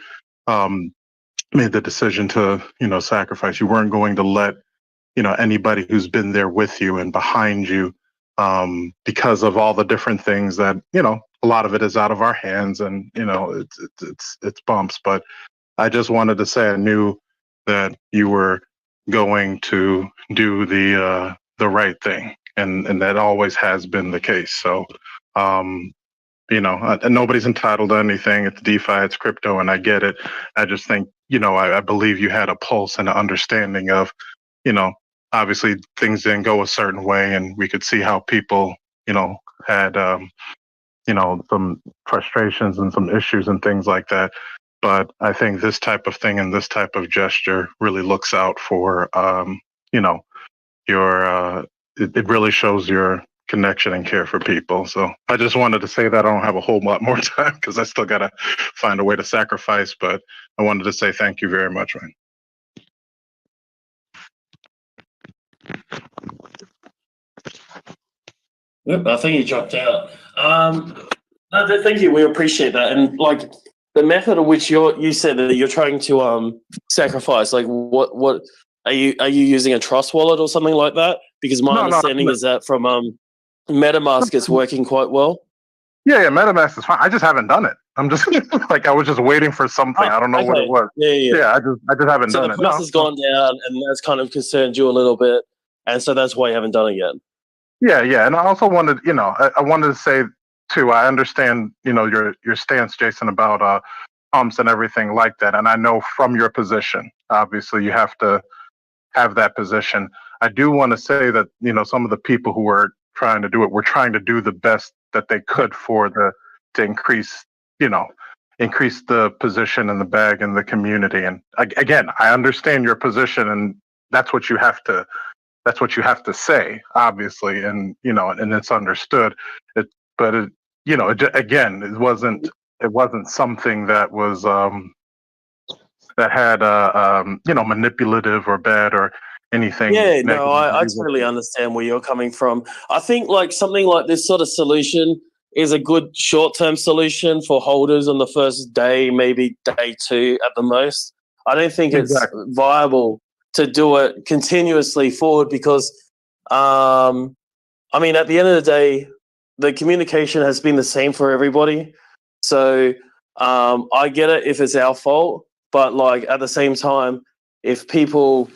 made the decision to, sacrifice, you weren't going to let, anybody who's been there with you and behind you, because of all the different things that, a lot of it is out of our hands, and, it's bumps. But I just wanted to say I knew that you were going to do the right thing, and that always has been the case. So, and nobody's entitled to anything. It's DeFi, it's crypto, and I get it. I just think, I believe you had a pulse and an understanding of, obviously things didn't go a certain way, and we could see how people, had, some frustrations and some issues and things like that. But I think this type of thing and this type of gesture really looks out for, your, it really shows your connection and care for people. So I just wanted to say that. I don't have a whole lot more time because I still got to find a way to sacrifice, but I wanted to say thank you very much, Ryan.
Yep, I think he dropped out. Thank you. We appreciate that. And like the method of which you said that you're trying to sacrifice, like what are you using a Trust wallet or something like that? Because my understanding is that from MetaMask it's working quite well.
Yeah, MetaMask is fine. I just haven't done it. I'm just I was just waiting for something. I don't know what it was. Yeah. I just haven't done it.
So the price has gone down, and that's kind of concerned you a little bit, and so that's why you haven't done it yet.
Yeah, and I also wanted, I wanted to say too, I understand, your stance, Jason, about pumps and everything like that, and I know from your position, obviously, you have to have that position. I do want to say that, some of the people who were trying to do it were trying to do the best that they could to increase, increase the position in the bag in the community. And again, I understand your position, and that's what you have to. That's what you have to say, obviously, and and it's understood. Again, it wasn't something that was that had manipulative or bad or anything.
Yeah, no, I totally understand where you're coming from. I think like something like this sort of solution is a good short-term solution for holders on the first day, maybe day 2 at the most. I don't think it's viable to do it continuously forward because, at the end of the day, the communication has been the same for everybody. So I get it if it's our fault, but like at the same time, if people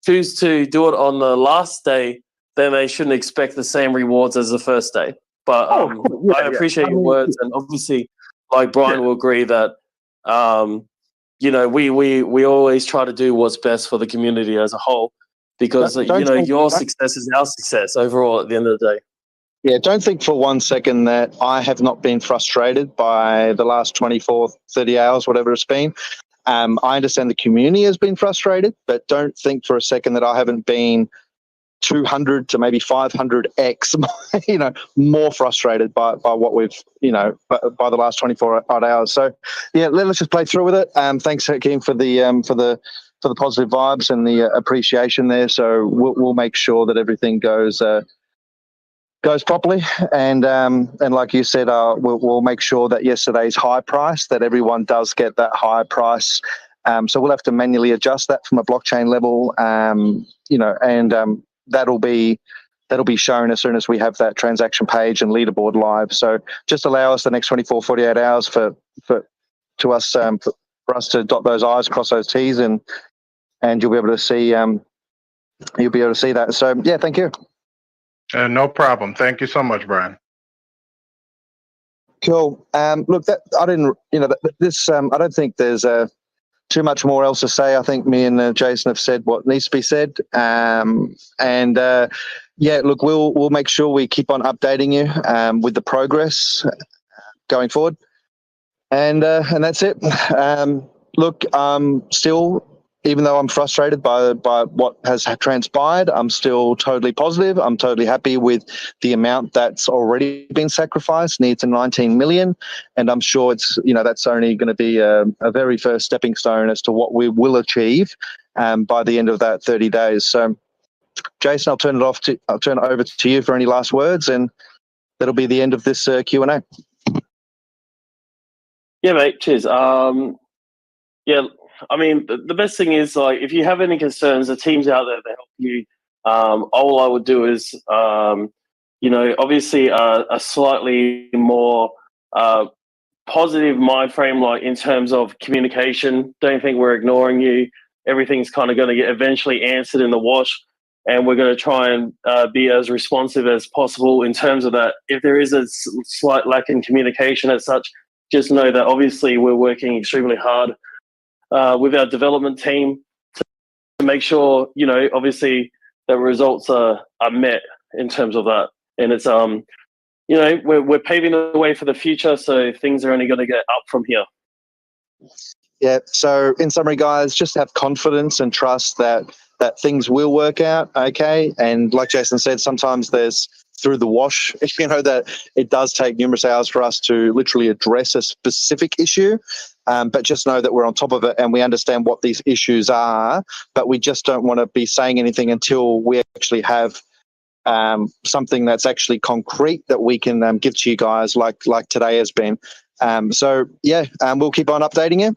choose to do it on the last day, then they shouldn't expect the same rewards as the first day. But I appreciate your words, and obviously, like Brian will agree that we always try to do what's best for the community as a whole, because your success is our success overall at the end of the day.
Yeah, don't think for one second that I have not been frustrated by the last 24, 30 hours, whatever it's been. I understand the community has been frustrated, but don't think for a second that I haven't been 200 to maybe 500x, more frustrated by what we've, by the last 24 odd hours. So, yeah, let's just play through with it. Thanks again for the positive vibes and the appreciation there. So we'll make sure that everything goes properly, and like you said, we'll make sure that yesterday's high price, that everyone does get that high price. So we'll have to manually adjust that from a blockchain level, and that'll be that'll be shown as soon as we have that transaction page and leaderboard live. So just allow us the next 24, 48 hours for us to dot those I's, cross those T's, and you'll be able to see that. So yeah, thank you.
No problem. Thank you so much, Brian.
Cool. Look, I didn't, I don't think there's too much more else to say. I think me and Jason have said what needs to be said. Yeah, look, we'll make sure we keep on updating you with the progress going forward. And that's it. Look, still, even though I'm frustrated by what has transpired, I'm still totally positive. I'm totally happy with the amount that's already been sacrificed, near to 19 million. And I'm sure it's, that's only going to be a very first stepping stone as to what we will achieve by the end of that 30 days. So, Jason, I'll turn it over to you for any last words, and that'll be the end of this Q&A.
Yeah, mate. Cheers. Yeah, I mean, the best thing is, like, if you have any concerns, the team's out there to help you. All I would do is, obviously a slightly more positive mind frame, like in terms of communication. Don't think we're ignoring you. Everything's kind of going to get eventually answered in the wash, and we're going to try and be as responsive as possible in terms of that. If there is a slight lack in communication as such, just know that obviously we're working extremely hard with our development team to make sure, obviously the results are met in terms of that. And it's, we're paving the way for the future, so things are only going to get up from here.
Yeah. So in summary, guys, just have confidence and trust that things will work out. Okay. And like Jason said, sometimes there's through the wash, that it does take numerous hours for us to literally address a specific issue. But just know that we're on top of it and we understand what these issues are, but we just don't want to be saying anything until we actually have something that's actually concrete that we can give to you guys like today has been. So yeah, we'll keep on updating you.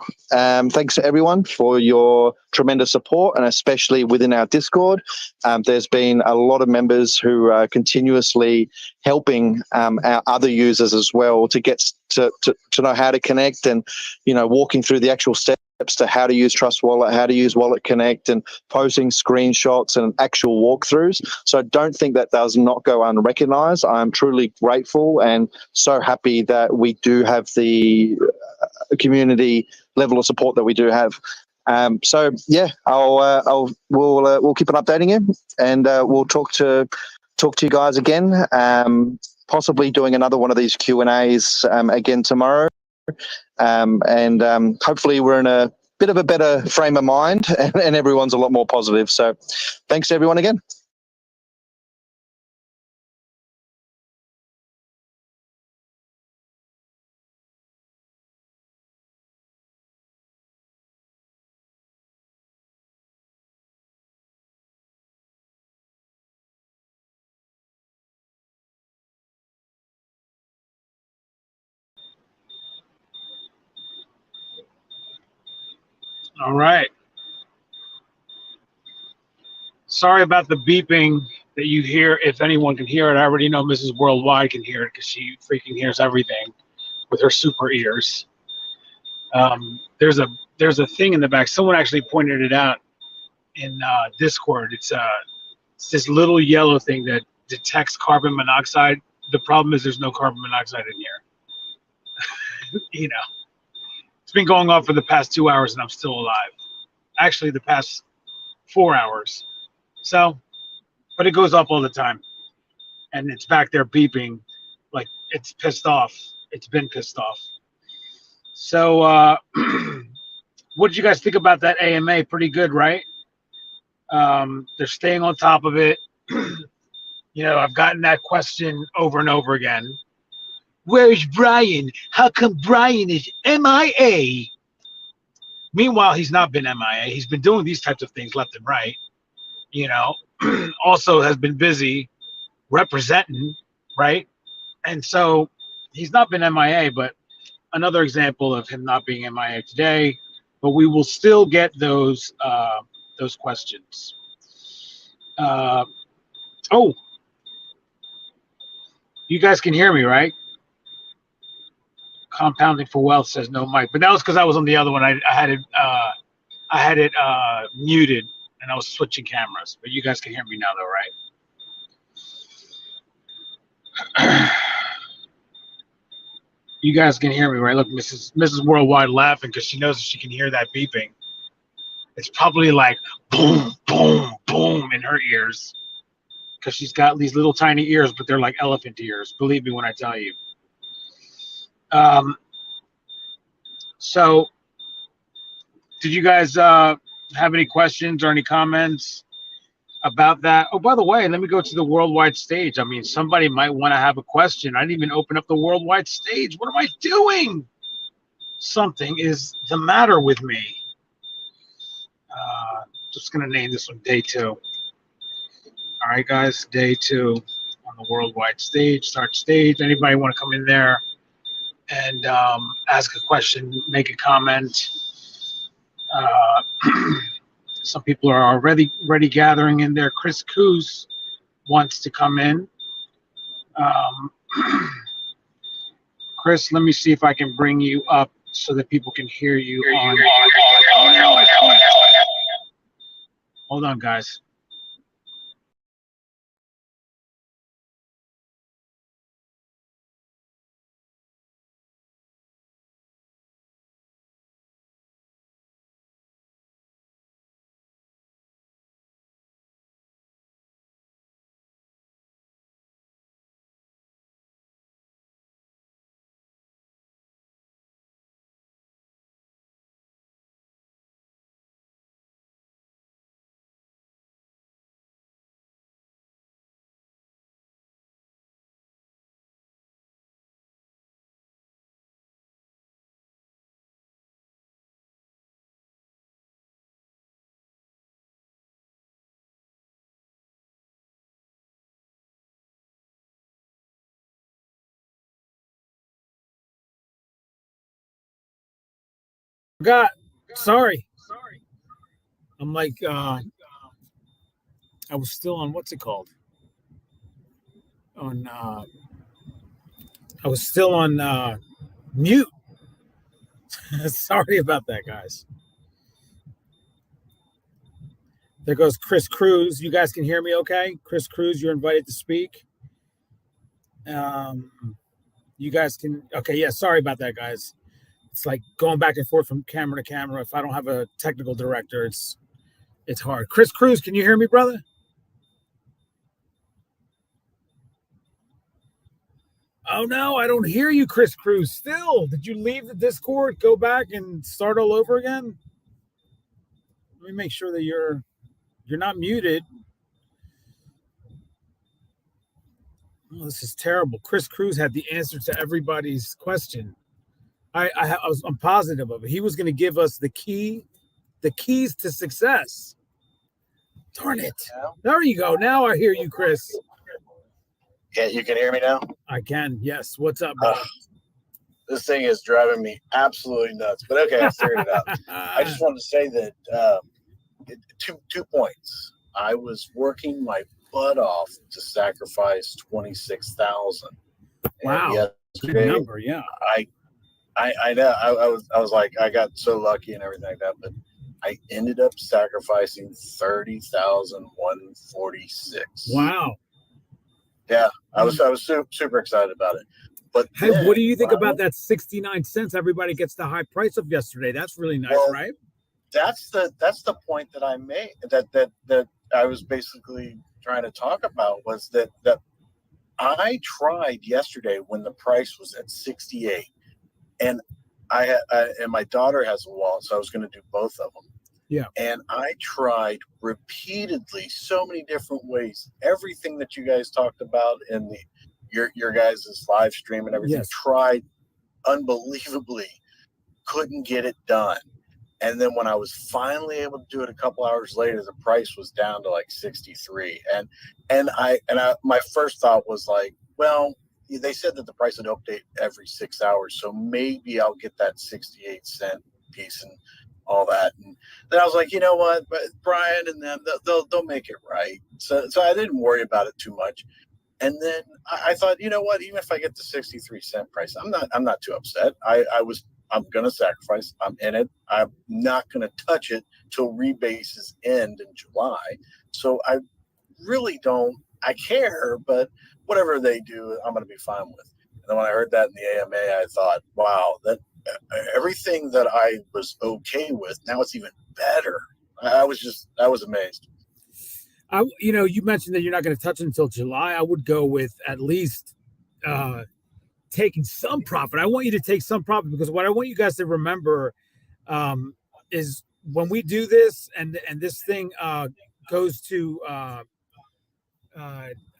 Thanks to everyone for your tremendous support, and especially within our Discord. There's been a lot of members who are continuously helping our other users as well to get to know how to connect, and walking through the actual steps to how to use Trust Wallet, how to use Wallet Connect, and posting screenshots and actual walkthroughs. So don't think that does not go unrecognized. I'm truly grateful and so happy that we do have the community level of support that we do have. So yeah, we'll keep on updating you, and we'll talk to you guys again. Possibly doing another one of these Q&As again tomorrow. And hopefully we're in a bit of a better frame of mind and everyone's a lot more positive. So thanks to everyone again.
All right. Sorry about the beeping that you hear. If anyone can hear it, I already know Mrs. Worldwide can hear it because she freaking hears everything with her super ears. There's a thing in the back. Someone actually pointed it out in Discord. It's this little yellow thing that detects carbon monoxide. The problem is there's no carbon monoxide in here. It's been going on for the past 2 hours and I'm still alive. Actually, the past 4 hours. So, but it goes up all the time. And it's back there beeping like it's pissed off. It's been pissed off. So, what did you guys think about that AMA? Pretty good, right? They're staying on top of it. I've gotten that question over and over again. Where's Brian? How come Brian is MIA? Meanwhile, he's not been MIA. He's been doing these types of things left and right. Also has been busy representing, right? And so he's not been MIA, but another example of him not being MIA today. But we will still get those questions. You guys can hear me, right? Compounding for Wealth says no mic, but that was because I was on the other one. I had it muted, and I was switching cameras. But you guys can hear me now, though, right? You guys can hear me, right? Look, Mrs. Worldwide laughing because she knows she can hear that beeping. It's probably like boom, boom, boom in her ears because she's got these little tiny ears, but they're like elephant ears. Believe me when I tell you. So, did you guys have any questions or any comments about that? Oh, by the way, let me go to the worldwide stage. I mean, somebody might want to have a question. I didn't even open up the worldwide stage. What am I doing? Something is the matter with me. Just going to name this one Day 2. All right, guys, Day 2 on the worldwide stage. Start stage. Anybody want to come in there and ask a question, make a comment? Some people are already gathering in there. Chris Coos wants to come in. Chris, let me see if I can bring you up so that people can hear you on. Hold on, guys. Sorry. I'm like, I was still on what's it called? I was still on mute. Sorry about that, guys. There goes Chris Cruz. You guys can hear me okay? Chris Cruz, you're invited to speak. You guys can, okay, yeah, sorry about that, guys. It's like going back and forth from camera to camera. If I don't have a technical director, it's hard. Chris Cruz, can you hear me, brother? Oh no, I don't hear you, Chris Cruz. Still, did you leave the Discord, go back and start all over again? Let me make sure that you're not muted. Oh, this is terrible. Chris Cruz had the answer to everybody's question. I'm positive of it. He was going to give us the keys to success. Darn it! There you go. Now I hear you, Chris.
Yeah, you can hear me now?
I can. Yes. What's up, bro?
This thing is driving me absolutely nuts. But okay, I figured it out. I just wanted to say that 2 points. I was working my butt off to sacrifice 26,000.
Wow, good number. Yeah.
I know. I was like, I got so lucky and everything like that, but I ended up sacrificing 30,146.
Wow.
Yeah, I was super excited about it. But
hey, what do you think about that 69 cents? Everybody gets the high price of yesterday. That's really nice, right?
That's the point that I made. That I was basically trying to talk about was that I tried yesterday when the price was at 68, and and my daughter has a wallet, so I was going to do both of them.
Yeah.
And I tried repeatedly, so many different ways, everything that you guys talked about in your guys' live stream and everything.
Yes.
Tried unbelievably, couldn't get it done. And then when I was finally able to do it a couple hours later, the price was down to like 63. And my first thought was like, well, they said that the price would update every 6 hours, so maybe I'll get that 68-cent piece and all that. And then I was like, you know what, but Brian and them, they'll make it right. So I didn't worry about it too much. And then I thought, you know what? Even if I get the 63-cent price, I'm not too upset. I'm gonna sacrifice. I'm in it. I'm not gonna touch it till rebases end in July. So I really don't. I care, but whatever they do, I'm gonna be fine with. And then when I heard that in the AMA, I thought, wow, that everything that I was okay with, now it's even better. I was amazed.
You mentioned that you're not going to touch it until July. I would go with at least taking some profit. I want you to take some profit, because what I want you guys to remember is when we do this and this thing goes to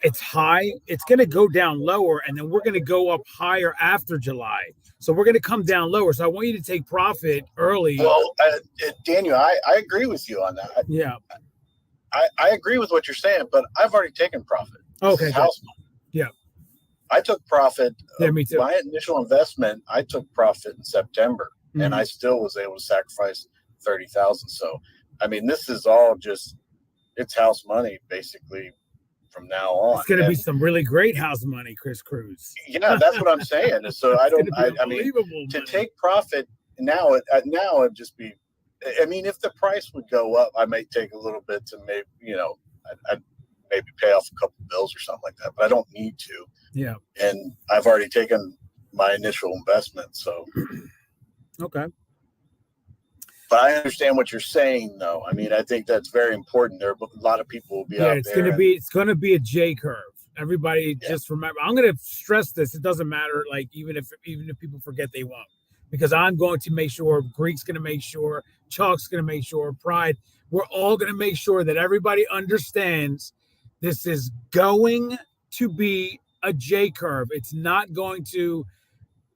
it's high, it's going to go down lower, and then we're going to go up higher after July. So we're going to come down lower. So I want you to take profit early.
Well, Daniel, I agree with you on that.
Yeah.
I agree with what you're saying, but I've already taken profit.
Okay.
House money.
Yeah.
I took profit.
Yeah, me too.
My initial investment, I took profit in September, and I still was able to sacrifice 30,000. So, I mean, this is all just, it's house money basically from now on.
It's going to be some really great house money, Chris Cruz.
Yeah, that's what I'm saying. So I mean, to take profit now, it'd just be, I mean, if the price would go up, I might take a little bit to maybe, I'd maybe pay off a couple bills or something like that, but I don't need to.
Yeah.
And I've already taken my initial investment. So.
Okay.
But I understand what you're saying, though. I mean, I think that's very important. There, a lot of people will be out
it's
there.
It's going to be a J curve. Everybody just remember. I'm going to stress this. It doesn't matter. Like even if people forget, they won't, because I'm going to make sure. Greek's going to make sure. Chalk's going to make sure. Pride. We're all going to make sure that everybody understands this is going to be a J curve. It's not going to.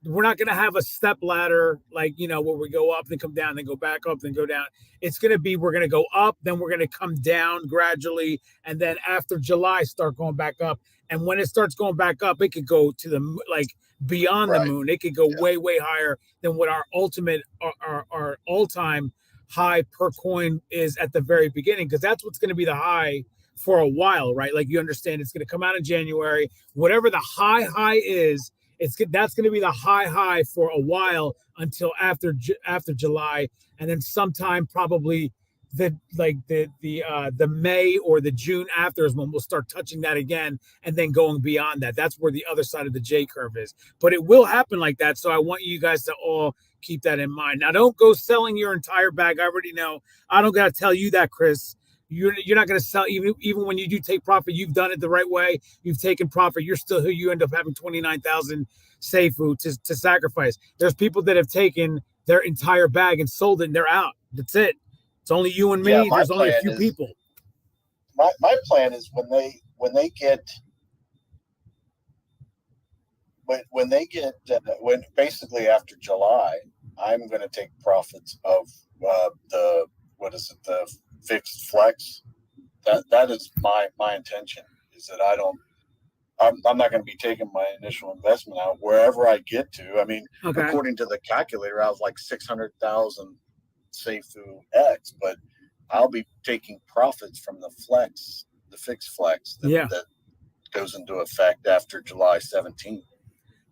We're not going to have a step ladder like, where we go up, then come down, then go back up, then go down. It's going to be, we're going to go up, then we're going to come down gradually. And then after July, start going back up. And when it starts going back up, it could go to the, beyond the moon. It could go way, way higher than what our ultimate, our all-time high per coin is at the very beginning. Because that's what's going to be the high for a while, right? Like you understand it's going to come out in January. Whatever the high is, that's going to be the high for a while until after July, and then sometime probably the May or the June after is when we'll start touching that again, and then going beyond that. That's where the other side of the J curve is. But it will happen like that. So I want you guys to all keep that in mind. Now, don't go selling your entire bag. I already know. I don't got to tell you that, Chris. You're not going to sell, even when you do take profit. You've done it the right way. You've taken profit. You're still who you end up having 29,000 Safuu to sacrifice. There's people that have taken their entire bag and sold it, and they're out. That's it. It's only you and me.
Yeah,
there's only a few people.
My plan is when they get basically after July, I'm going to take profits of the fixed flex. That is my intention, is that I'm not going to be taking my initial investment out wherever I get to. I mean, according to the calculator, I was like 600,000 SafuuX, but I'll be taking profits from the fixed flex that goes into effect after July 17th.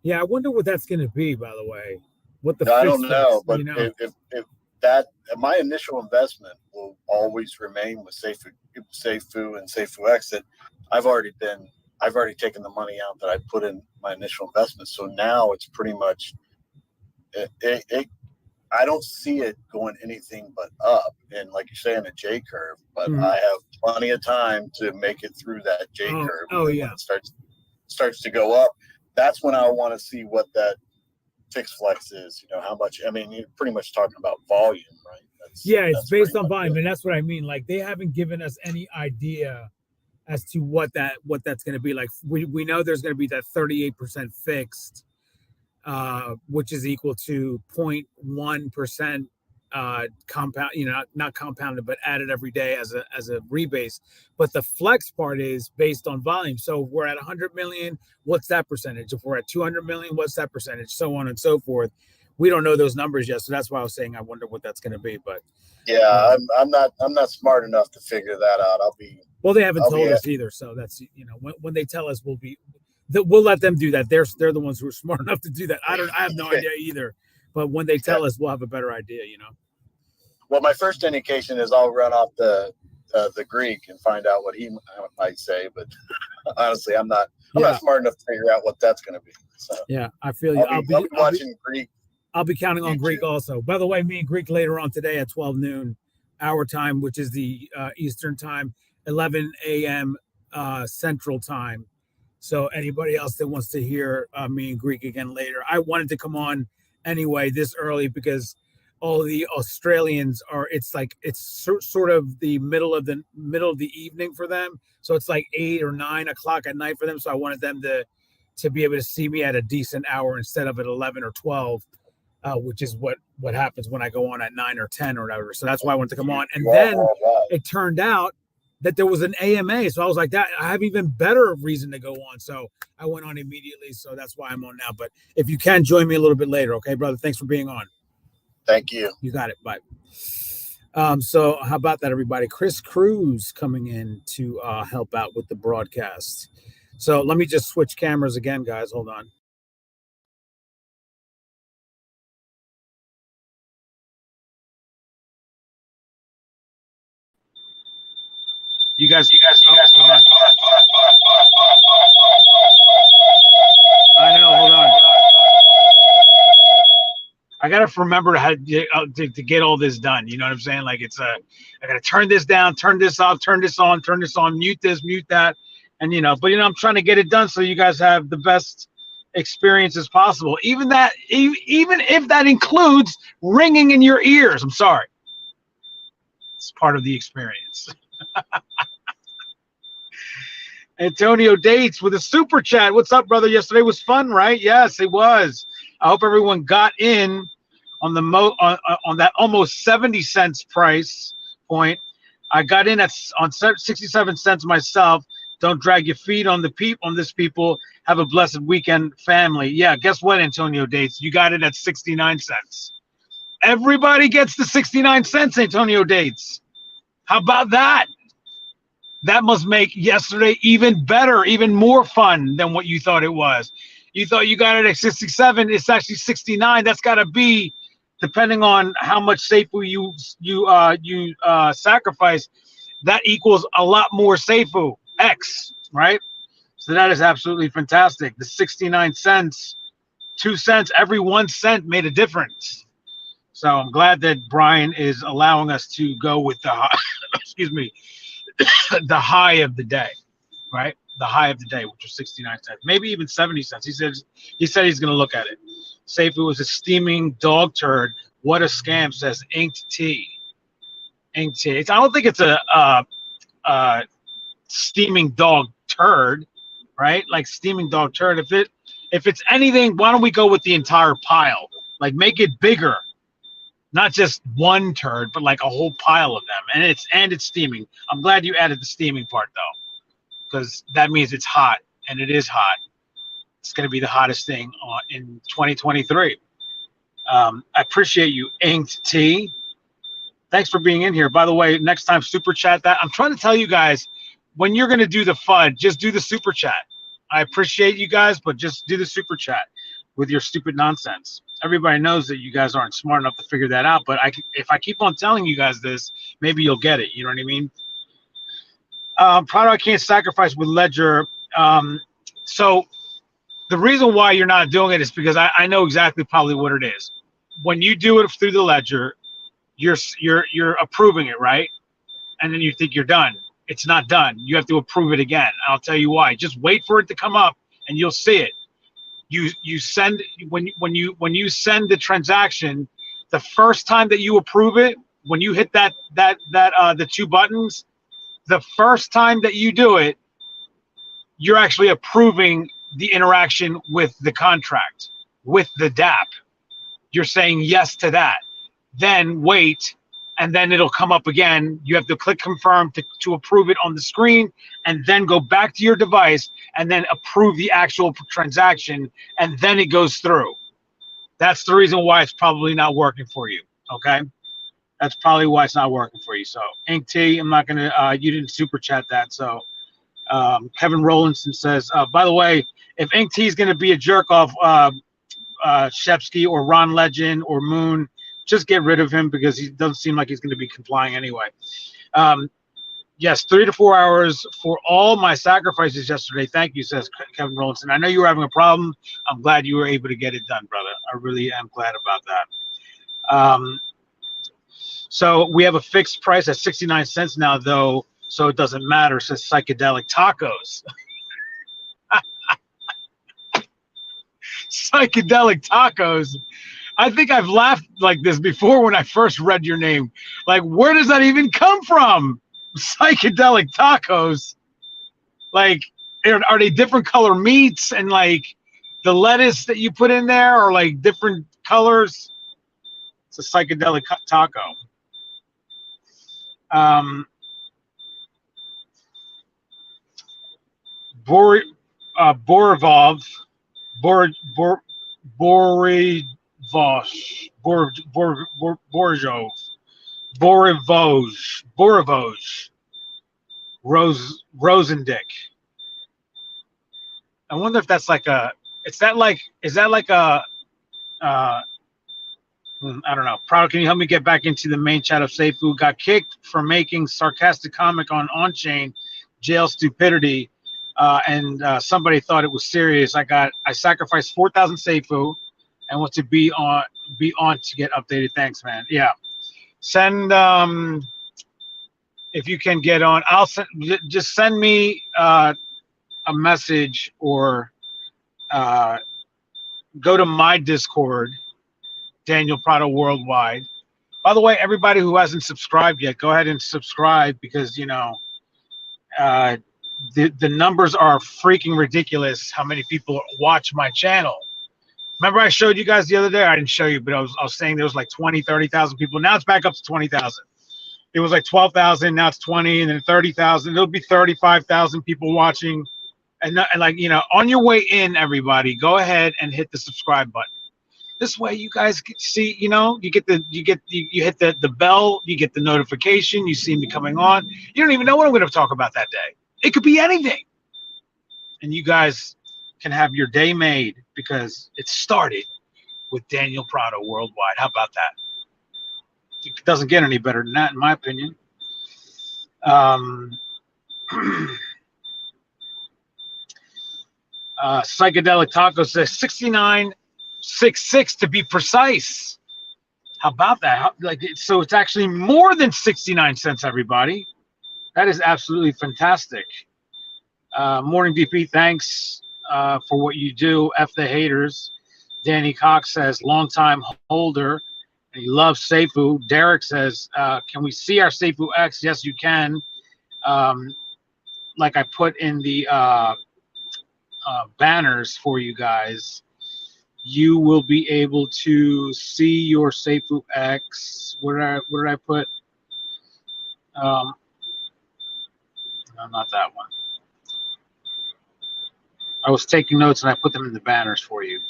Yeah, I wonder what that's going to be, by the way.
I don't know, but if that, my initial investment will always remain with Safuu and SafuuX. That I've already taken the money out that I put in my initial investment. So now it's pretty much I don't see it going anything but up, and like you're saying, a J curve. But I have plenty of time to make it through that J curve.
Oh yeah,
when it starts to go up. That's when I want to see what that fixed flex is. How much. I mean, you're pretty much talking about volume, right?
It's based on volume, and that's what I mean. Like they haven't given us any idea as to what that's going to be. Like we know there's going to be that 38% fixed, which is equal to 0.1% compound, not compounded, but added every day as a rebase. But the flex part is based on volume. So if we're at 100 million, what's that percentage? If we're at 200 million, what's that percentage? So on and so forth. We don't know those numbers yet, so that's why I was saying I wonder what that's going to be. But
yeah, I'm not smart enough to figure that out.
Well, they haven't
I'll
told
be
us either, so that's, you know, when they tell us, we'll let them do that. They're the ones who are smart enough to do that. I have no idea either, but when they tell us, we'll have a better idea, you know.
Well, my first indication is I'll run off the Greek and find out what he might say, but honestly, I'm not smart enough to figure out what that's going to be. So
yeah, I feel you.
I'll be watching Greek.
I'll be counting on Greek also. By the way, me and Greek later on today at 12 noon our time, which is the Eastern time, 11 a.m. Central time. So anybody else that wants to hear me and Greek again later, I wanted to come on anyway this early because all the Australians are. It's sort of the middle of the evening for them. So it's like 8 or 9 o'clock at night for them. So I wanted them to be able to see me at a decent hour instead of at 11 or 12. Which is what happens when I go on at 9 or 10 or whatever. So that's why I wanted to come on. And then it turned out that there was an AMA. So I was like, that I have even better reason to go on. So I went on immediately. So that's why I'm on now. But if you can join me a little bit later, okay, brother? Thanks for being on.
Thank you.
You got it. Bye. So how about that, everybody? Chris Cruz coming in to help out with the broadcast. So let me just switch cameras again, guys. Hold on. You guys. I know. Hold on. I gotta remember to get all this done. You know what I'm saying? Like I gotta turn this down, turn this off, turn this on, mute this, mute that, and I'm trying to get it done so you guys have the best experience as possible. Even if that includes ringing in your ears. I'm sorry. It's part of the experience. Antonio Dates with a super chat. What's up, brother? Yesterday was fun, right? Yes, it was. I hope everyone got in on the on that almost 70 cents price point. I got in on 67 cents myself. Don't drag your feet on this, people. Have a blessed weekend, family. Yeah, guess what, Antonio Dates? You got it at 69 cents. Everybody gets the 69 cents, Antonio Dates. How about that? That must make yesterday even better, even more fun than what you thought it was. You thought you got it at 67. It's actually 69. That's got to be, depending on how much Safuu you sacrifice, that equals a lot more Safuu X, right? So that is absolutely fantastic. The 69 cents, 2 cents, every 1 cent made a difference. So I'm glad that Brian is allowing us to go with the excuse me, the high of the day, right? The high of the day, which was 69 cents, maybe even 70 cents. He said he's going to look at it. Safuu was a steaming dog turd. What a scam, says Inked Tea. Inked Tea. I don't think it's a steaming dog turd, right? Like steaming dog turd. If it's anything, why don't we go with the entire pile? Like make it bigger. Not just one turd, but like a whole pile of them, and it's steaming. I'm glad you added the steaming part though, because that means it's hot, and it is hot. It's going to be the hottest thing in 2023. I appreciate you, Inked Tea. Thanks for being in here. By the way, next time super chat that. I'm trying to tell you guys, when you're going to do the FUD, just do the super chat. I appreciate you guys, but just do the super chat with your stupid nonsense. Everybody knows that you guys aren't smart enough to figure that out, but if I keep on telling you guys this, maybe you'll get it. You know what I mean? Proud I can't sacrifice with Ledger. So the reason why you're not doing it is because I know exactly probably what it is. When you do it through the Ledger, you're approving it, right? And then you think you're done. It's not done. You have to approve it again. I'll tell you why. Just wait for it to come up, and you'll see it. You send when you send the transaction, the first time that you approve it, when you hit the 2 buttons, the first time that you do it, you're actually approving the interaction with the contract, with the DApp. You're saying yes to that. Then wait, and then it'll come up again. You have to click confirm to approve it on the screen, and then go back to your device and then approve the actual transaction, and then it goes through. That's the reason why it's probably not working for you, okay? That's probably why it's not working for you. So Ink T, I'm not gonna. You didn't super chat that. So Kevin Rowlandson says, by the way, if Ink T is gonna be a jerk off, Shepsky or Ron Legend or Moon, just get rid of him because he doesn't seem like he's gonna be complying anyway. Yes, 3 to 4 hours for all my sacrifices yesterday. Thank you, says Kevin Rowlandson. I know you were having a problem. I'm glad you were able to get it done, brother. I really am glad about that. So we have a fixed price at 69 cents now, though, so it doesn't matter, says Psychedelic Tacos. Psychedelic Tacos. I think I've laughed like this before when I first read your name. Like, where does that even come from? Psychedelic Tacos. Like, are they different color meats and like the lettuce that you put in there are like different colors? It's a psychedelic taco. Borovov, Borovoj, Rosendick. I wonder if that's like a. Is that like a? I don't know. Prado, can you help me get back into the main chat of Safuu? Got kicked for making sarcastic comment on chain, jail stupidity, and somebody thought it was serious. I sacrificed 4,000 Safuu, and want to be on to get updated. Thanks, man. Yeah, send if you can get on. I'll send. Just send me a message or go to my Discord. Daniel Prado Worldwide. By the way, everybody who hasn't subscribed yet, go ahead and subscribe because, you know, the numbers are freaking ridiculous how many people watch my channel. Remember I showed you guys the other day? I didn't show you, but I was saying there was like 20, 30,000 people. Now it's back up to 20,000. It was like 12,000, now it's 20, and then 30,000. There'll be 35,000 people watching. And like, you know, on your way in, everybody, go ahead and hit the subscribe button. This way, you guys get to see, you know, you hit the bell, you get the notification, you see me coming on. You don't even know what I'm going to talk about that day. It could be anything, and you guys can have your day made because it started with Daniel Prado Worldwide. How about that? It doesn't get any better than that, in my opinion. Psychedelic Taco says 69.66 to be precise. How about that? So it's actually more than 69 cents, everybody. That is absolutely fantastic. Morning DP, thanks for what you do. F the haters. Danny Cox says, long time holder. And he loves Safuu. Derek says, can we see our SafuuX? Yes, you can. Like I put in the banners for you guys, you will be able to see your SafuuX. What did I put? No, not that one. I was taking notes and I put them in the banners for you.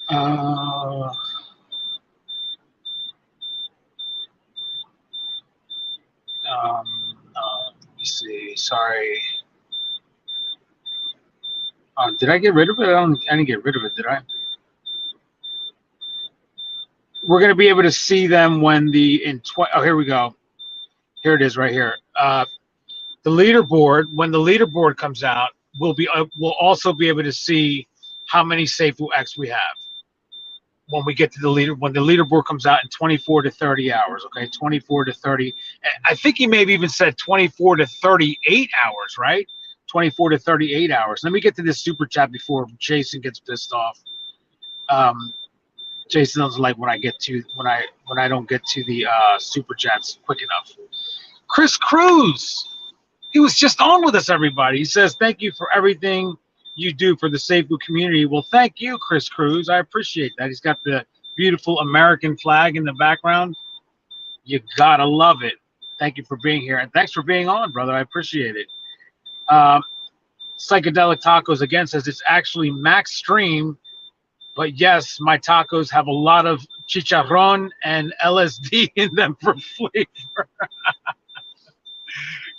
Let me see. Sorry. Did I get rid of it? I didn't get rid of it, did I? We're going to be able to see them when oh, here we go. Here it is right here. The leaderboard, when the leaderboard comes out, we'll also be able to see how many SafuuX we have when we get to when the leaderboard comes out in 24 to 30 hours. Okay, 24 to 30. I think he maybe even said 24 to 38 hours, right? 24 to 38 hours. Let me get to this super chat before Jason gets pissed off. Jason doesn't like when I don't get to the super chats quick enough. Chris Cruz, he was just on with us, everybody. He says, thank you for everything you do for the Safuu community. Well, thank you, Chris Cruz. I appreciate that. He's got the beautiful American flag in the background. You gotta love it. Thank you for being here. And thanks for being on, brother. I appreciate it. Psychedelic Tacos again says it's actually max stream But yes, my tacos have a lot of chicharron and LSD in them for flavor.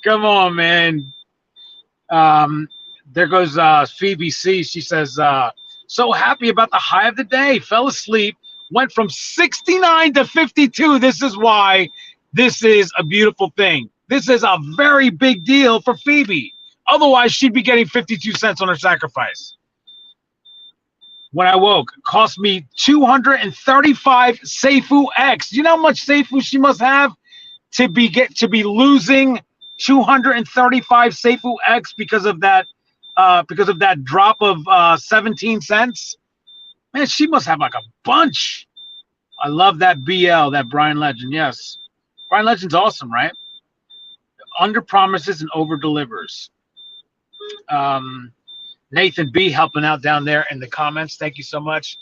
Come on, man. There goes Phoebe C. She says, so happy about the high of the day. Fell asleep, went from 69 to 52. This is why this is a beautiful thing. This is a very big deal for Phoebe. Otherwise, she'd be getting 52 cents on her sacrifice. When I woke, it cost me 235 SafuuX. You know how much Safuu she must have to be losing 235 SafuuX because of that drop of 17 cents? Man, she must have like a bunch. I love that BL, that Brian Legend. Yes, Brian Legend's awesome, right? Under promises and over delivers. Nathan B helping out down there in the comments. Thank you so much.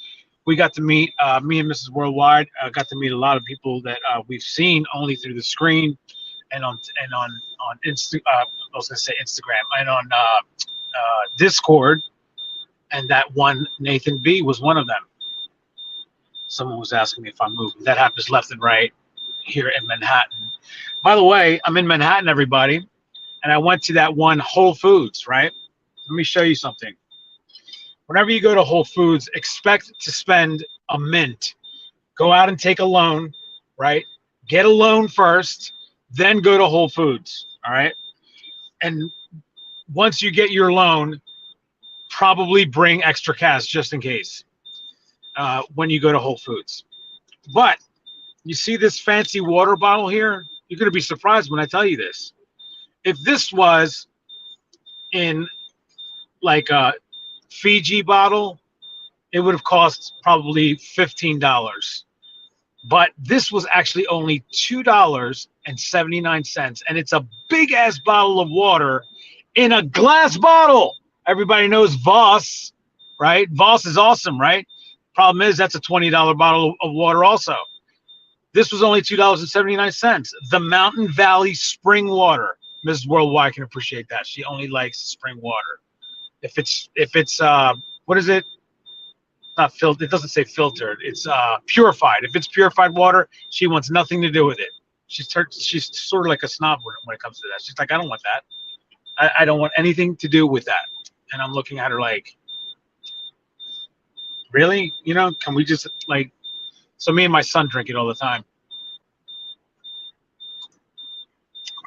We got to meet me and Mrs. Worldwide. Got to meet a lot of people that we've seen only through the screen and on Instagram and on Discord. And that one Nathan B was one of them. Someone was asking me if I'm moving. That happens left and right here in Manhattan. By the way, I'm in Manhattan, everybody, and I went to that one Whole Foods, right? Let me show you something. Whenever you go to Whole Foods, expect to spend a mint. Go out and take a loan, right? Get a loan first, then go to Whole Foods, all right? And once you get your loan, probably bring extra cash just in case when you go to Whole Foods. But you see this fancy water bottle here? You're going to be surprised when I tell you this. If this was in like a Fiji bottle, it would have cost probably $15. But this was actually only $2.79, and it's a big ass bottle of water in a glass bottle. Everybody knows Voss, right? Voss is awesome, right? Problem is that's a $20 bottle of water also. This was only $2.79. The Mountain Valley spring water. Mrs. Worldwide can appreciate that. She only likes spring water. If it's what is it? Not filtered. It doesn't say filtered. It's purified. If it's purified water, she wants nothing to do with it. She's sort of like a snob when it comes to that. She's like, I don't want that. I don't want anything to do with that. And I'm looking at her like, really? You know, can we just like? So me and my son drink it all the time.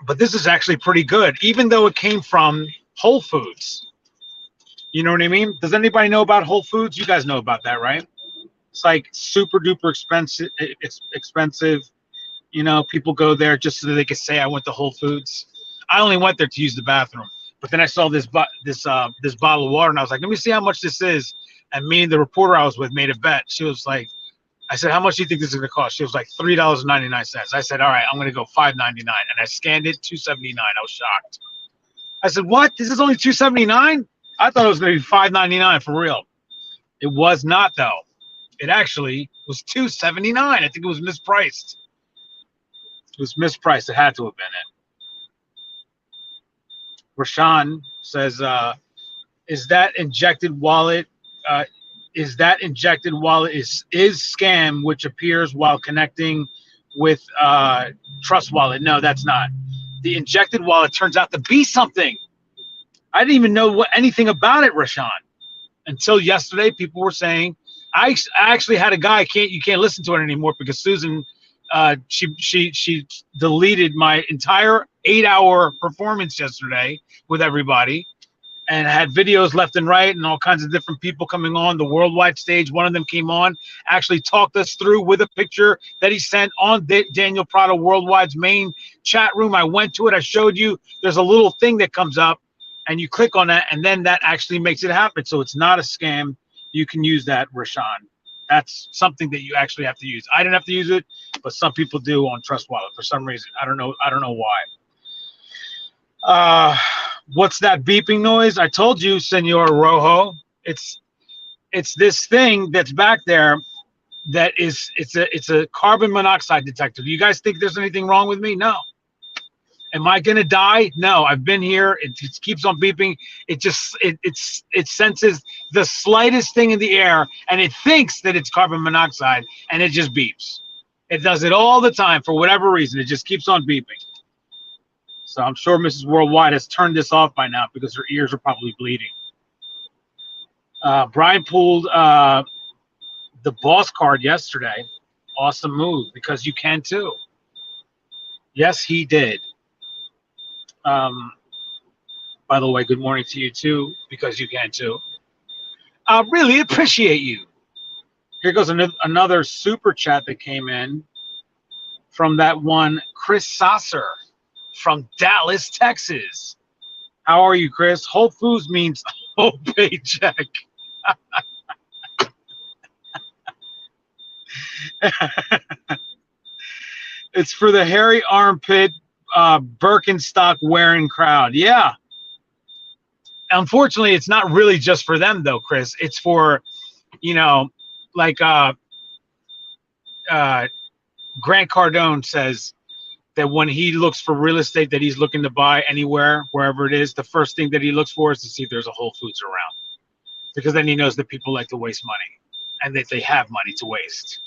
But this is actually pretty good, even though it came from Whole Foods. You know what I mean? Does anybody know about Whole Foods? You guys know about that, right? It's like super duper expensive. It's expensive. You know, people go there just so that they can say I went to Whole Foods. I only went there to use the bathroom, but then I saw this bottle of water, and I was like, let me see how much this is. And me and the reporter I was with made a bet. She was like, I said, how much do you think this is going to cost? She was like, $3.99. I said, all right, I'm going to go $5.99. And I scanned it, $2.79. I was shocked. I said, what? This is only $2.79? I thought it was going to be $5.99 for real. It was not, though. It actually was $2.79. I think it was mispriced. It was mispriced. It had to have been it. Rashawn says, is that injected wallet is scam, which appears while connecting with Trust Wallet? No, that's not. The injected wallet turns out to be something. I didn't even know anything about it, Rashawn, until yesterday. People were saying, I actually had a guy. You can't listen to it anymore because Susan, she deleted my entire 8-hour performance yesterday with everybody. And had videos left and right and all kinds of different people coming on the worldwide stage. One of them came on, actually talked us through with a picture that he sent on Daniel Prado Worldwide's main chat room. I went to it. I showed you. There's a little thing that comes up, and you click on that, and then that actually makes it happen. So it's not a scam. You can use that, Rashawn. That's something that you actually have to use. I didn't have to use it, but some people do on Trust Wallet for some reason. I don't know why. What's that beeping noise? I told you, Senor Rojo. It's this thing that's back there that it's a carbon monoxide detector. Do you guys think there's anything wrong with me? No. Am I gonna die? No, I've been here. It just keeps on beeping. It senses the slightest thing in the air, and it thinks that it's carbon monoxide, and it just beeps. It does it all the time for whatever reason. It just keeps on beeping. So I'm sure Mrs. Worldwide has turned this off by now because her ears are probably bleeding. Brian pulled the boss card yesterday. Awesome move, because you can too. Yes, he did. By the way, good morning to you too, because you can too. I really appreciate you. Here goes another super chat that came in from that one Chris Sasser from Dallas, Texas. How are you, Chris? Whole Foods means whole paycheck. It's for the hairy armpit Birkenstock wearing crowd. Yeah. Unfortunately, it's not really just for them though, Chris. It's for, you know, like Grant Cardone says that when he looks for real estate that he's looking to buy anywhere, wherever it is, the first thing that he looks for is to see if there's a Whole Foods around. Because then he knows that people like to waste money and that they have money to waste.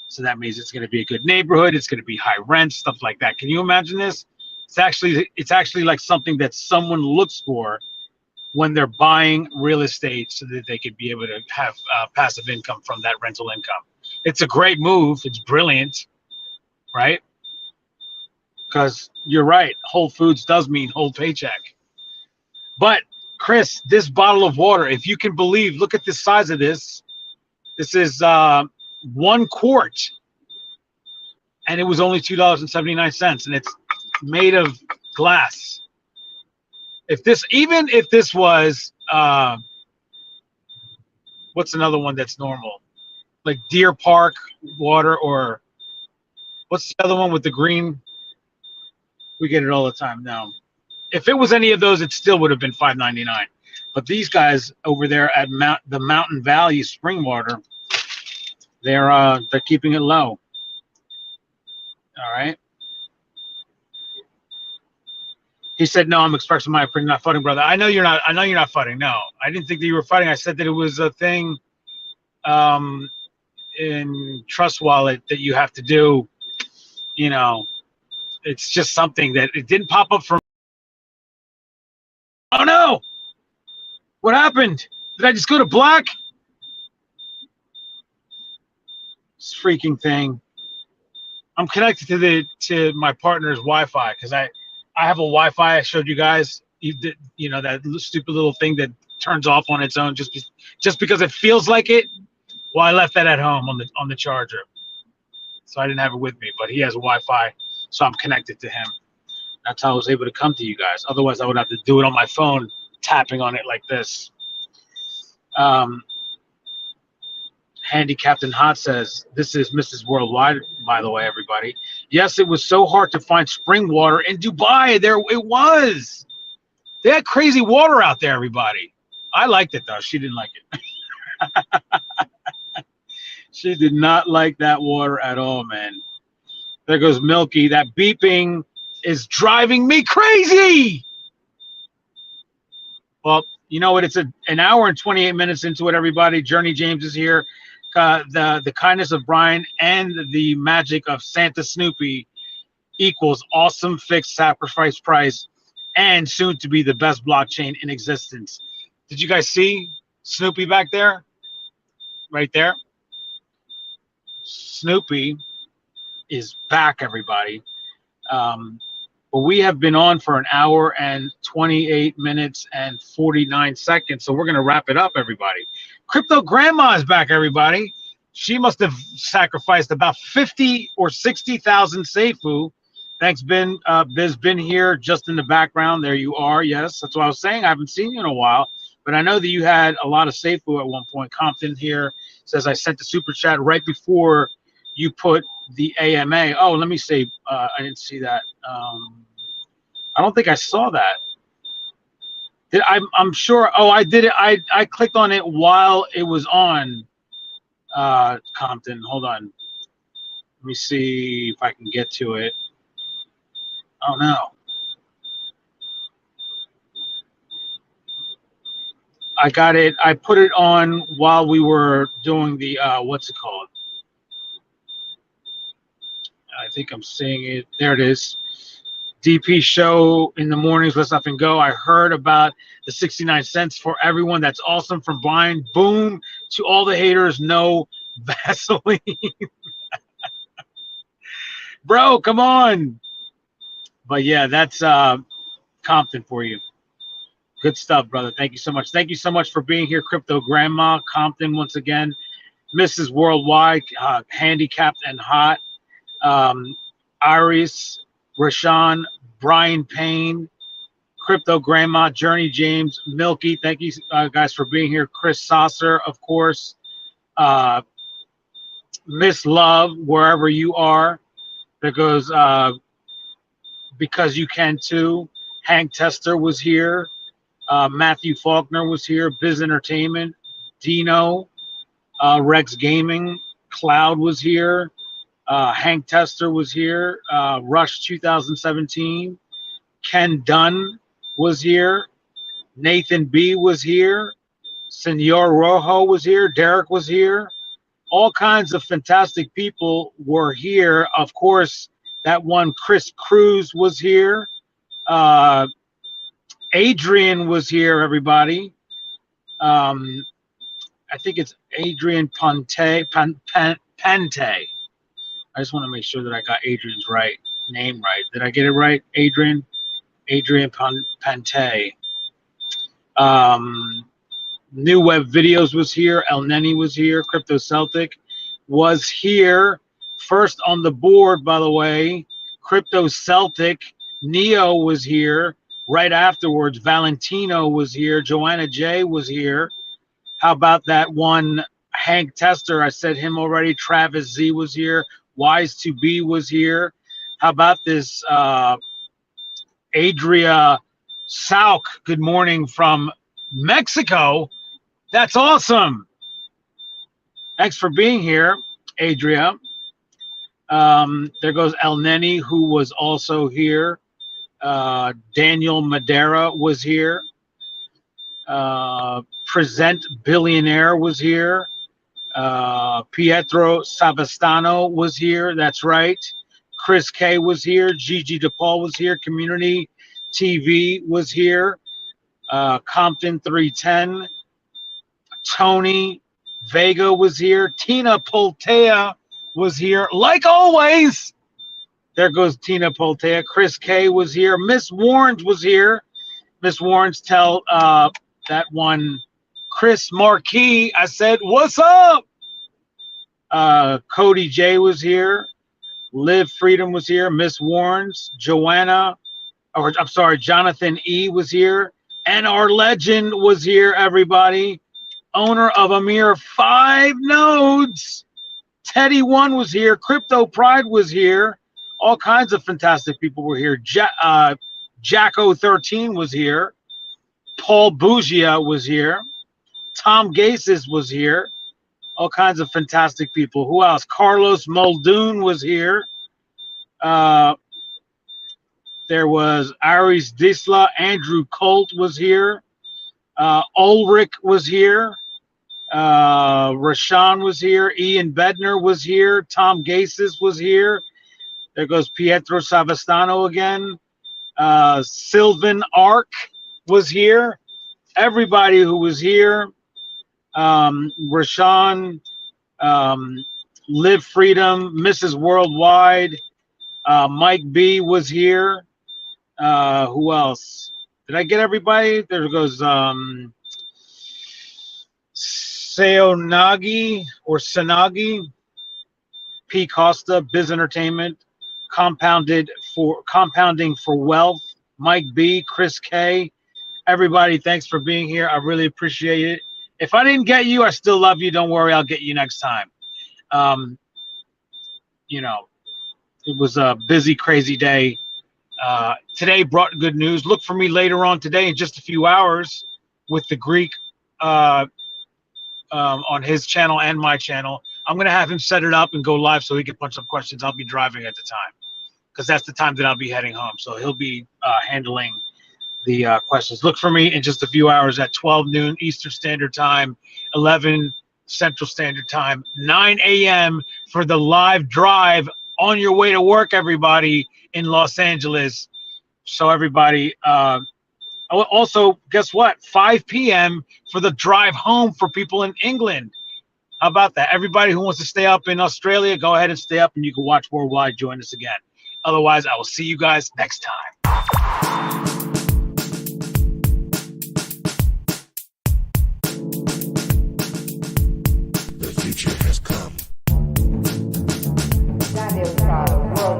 So that means it's going to be a good neighborhood. It's going to be high rent, stuff like that. Can you imagine this? It's actually like something that someone looks for when they're buying real estate so that they could be able to have passive income from that rental income. It's a great move. It's brilliant, right? Because you're right. Whole Foods does mean whole paycheck. But, Chris, this bottle of water, if you can believe, look at the size of this. This is 1 quart. And it was only $2.79. And it's made of glass. Even if this was, what's another one that's normal? Like Deer Park water, or what's the other one with the green? We get it all the time now. If it was any of those, it still would have been $5.99. But these guys over there at the Mountain Valley Spring Water, they're keeping it low. All right. He said, "No, I'm expressing my opinion, not fighting, brother." I know you're not. I know you're not fighting. No, I didn't think that you were fighting. I said that it was a thing in Trust Wallet that you have to do. You know, it's just something that it didn't pop up for. Oh no! What happened? Did I just go to black? This freaking thing. I'm connected to my partner's Wi-Fi because I have a Wi-Fi. I showed you guys. You know that stupid little thing that turns off on its own just because it feels like it. Well, I left that at home on the charger, so I didn't have it with me. But he has Wi-Fi, so I'm connected to him. That's how I was able to come to you guys. Otherwise, I would have to do it on my phone, tapping on it like this. Handy Captain Hot says, "This is Mrs. Worldwide, by the way, everybody. Yes, it was so hard to find spring water in Dubai. There it was. They had crazy water out there, everybody. I liked it, though. She didn't like it. She did not like that water at all, man. There goes Milky. That beeping is driving me crazy. Well, you know what? It's an hour and 28 minutes into it, everybody. Journey James is here. The kindness of Brian and the magic of Santa Snoopy equals awesome fixed sacrifice price and soon to be the best blockchain in existence. Did you guys see Snoopy back there? Right there. Snoopy is back, everybody. But we have been on for an hour and 28 minutes and 49 seconds. So we're going to wrap it up, everybody. Crypto Grandma is back, everybody. She must have sacrificed about 50 or 60,000 Safuu. Thanks, Ben. Biz been here just in the background. There you are. Yes, that's what I was saying. I haven't seen you in a while. But I know that you had a lot of Safuu at one point. Compton here says, I sent the super chat right before you put the AMA. Oh, let me see. I didn't see that. I don't think I saw that. I'm sure. Oh, I did it. I clicked on it while it was on. Compton, hold on. Let me see if I can get to it. Oh no. I got it. I put it on while we were doing the what's it called? I think I'm seeing it. There it is. DP show in the mornings. Let's up and go. I heard about the 69 cents for everyone. That's awesome. From Brian. Boom to all the haters. No Vaseline. Bro, come on. But yeah, that's Compton for you. Good stuff, brother. Thank you so much. Thank you so much for being here, Crypto Grandma. Compton once again. Mrs. Worldwide, handicapped and hot. Iris, Rashawn, Brian Payne, Crypto Grandma, Journey James, Milky. Thank you guys for being here. Chris Saucer, of course. Miss Love, wherever you are. There goes Because You Can Too. Hank Tester was here. Matthew Faulkner was here. Biz Entertainment. Dino. Rex Gaming. Cloud was here. Hank Tester was here. Rush 2017. Ken Dunn was here. Nathan B was here. Senor Rojo was here. Derek was here. All kinds of fantastic people were here. Of course, that one Chris Cruz was here. Adrian was here, everybody. I think it's Adrian Pante. I just want to make sure that I got Adrian's name right. Did I get it right? Adrian Pante. New Web Videos was here. El Neni was here. Crypto Celtic was here. First on the board, by the way, Crypto Celtic. Neo was here. Right afterwards, Valentino was here. Joanna J was here. How about that one Hank Tester? I said him already. Travis Z was here. Wise to Be was here. How about this Adria Sauk? Good morning from Mexico. That's awesome. Thanks for being here, Adria. There goes El Neni, who was also here. Daniel Madera was here. Present Billionaire was here. Pietro Savastano was here. That's right. Chris K was here. Gigi DePaul was here. Community TV was here. Compton 310. Tony Vega was here. Tina Poltea was here. Like always. There goes Tina Poltea. Chris K was here. Miss Warrens was here. Miss Warrens, tell that one Chris Marquis, I said, what's up? Cody J was here. Liv Freedom was here. Miss Warrens. Jonathan E was here. And our legend was here, everybody. Owner of a mere 5 nodes. Teddy One was here. Crypto Pride was here. All kinds of fantastic people were here. Jacko13 was here. Paul Bugia was here. Tom Gases was here. All kinds of fantastic people. Who else? Carlos Muldoon was here. There was Aris Disla. Andrew Colt was here. Ulrich was here. Rashawn was here. Ian Bednar was here. Tom Gases was here. There goes Pietro Savastano again. Sylvan Ark was here. Everybody who was here. Rashawn, Live Freedom, Mrs. Worldwide, Mike B was here. Who else? Did I get everybody? There goes Seonagi or Sanagi, P. Costa, Biz Entertainment, Compounding for Wealth, Mike B, Chris K. Everybody, thanks for being here. I really appreciate it. If I didn't get you, I still love you. Don't worry, I'll get you next time. You know, it was a busy, crazy day. Today brought good news. Look for me later on today in just a few hours with the Greek on his channel and my channel. I'm going to have him set it up and go live so he can punch some questions. I'll be driving at the time because that's the time that I'll be heading home. So he'll be handling the questions. Look for me in just a few hours at 12 noon Eastern Standard Time, 11 Central Standard Time, 9 a.m. for the live drive on your way to work, everybody in Los Angeles. So everybody, also, guess what? 5 p.m. for the drive home for people in England. How about that? Everybody who wants to stay up in Australia, go ahead and stay up and you can watch worldwide. Join us again. Otherwise, I will see you guys next time.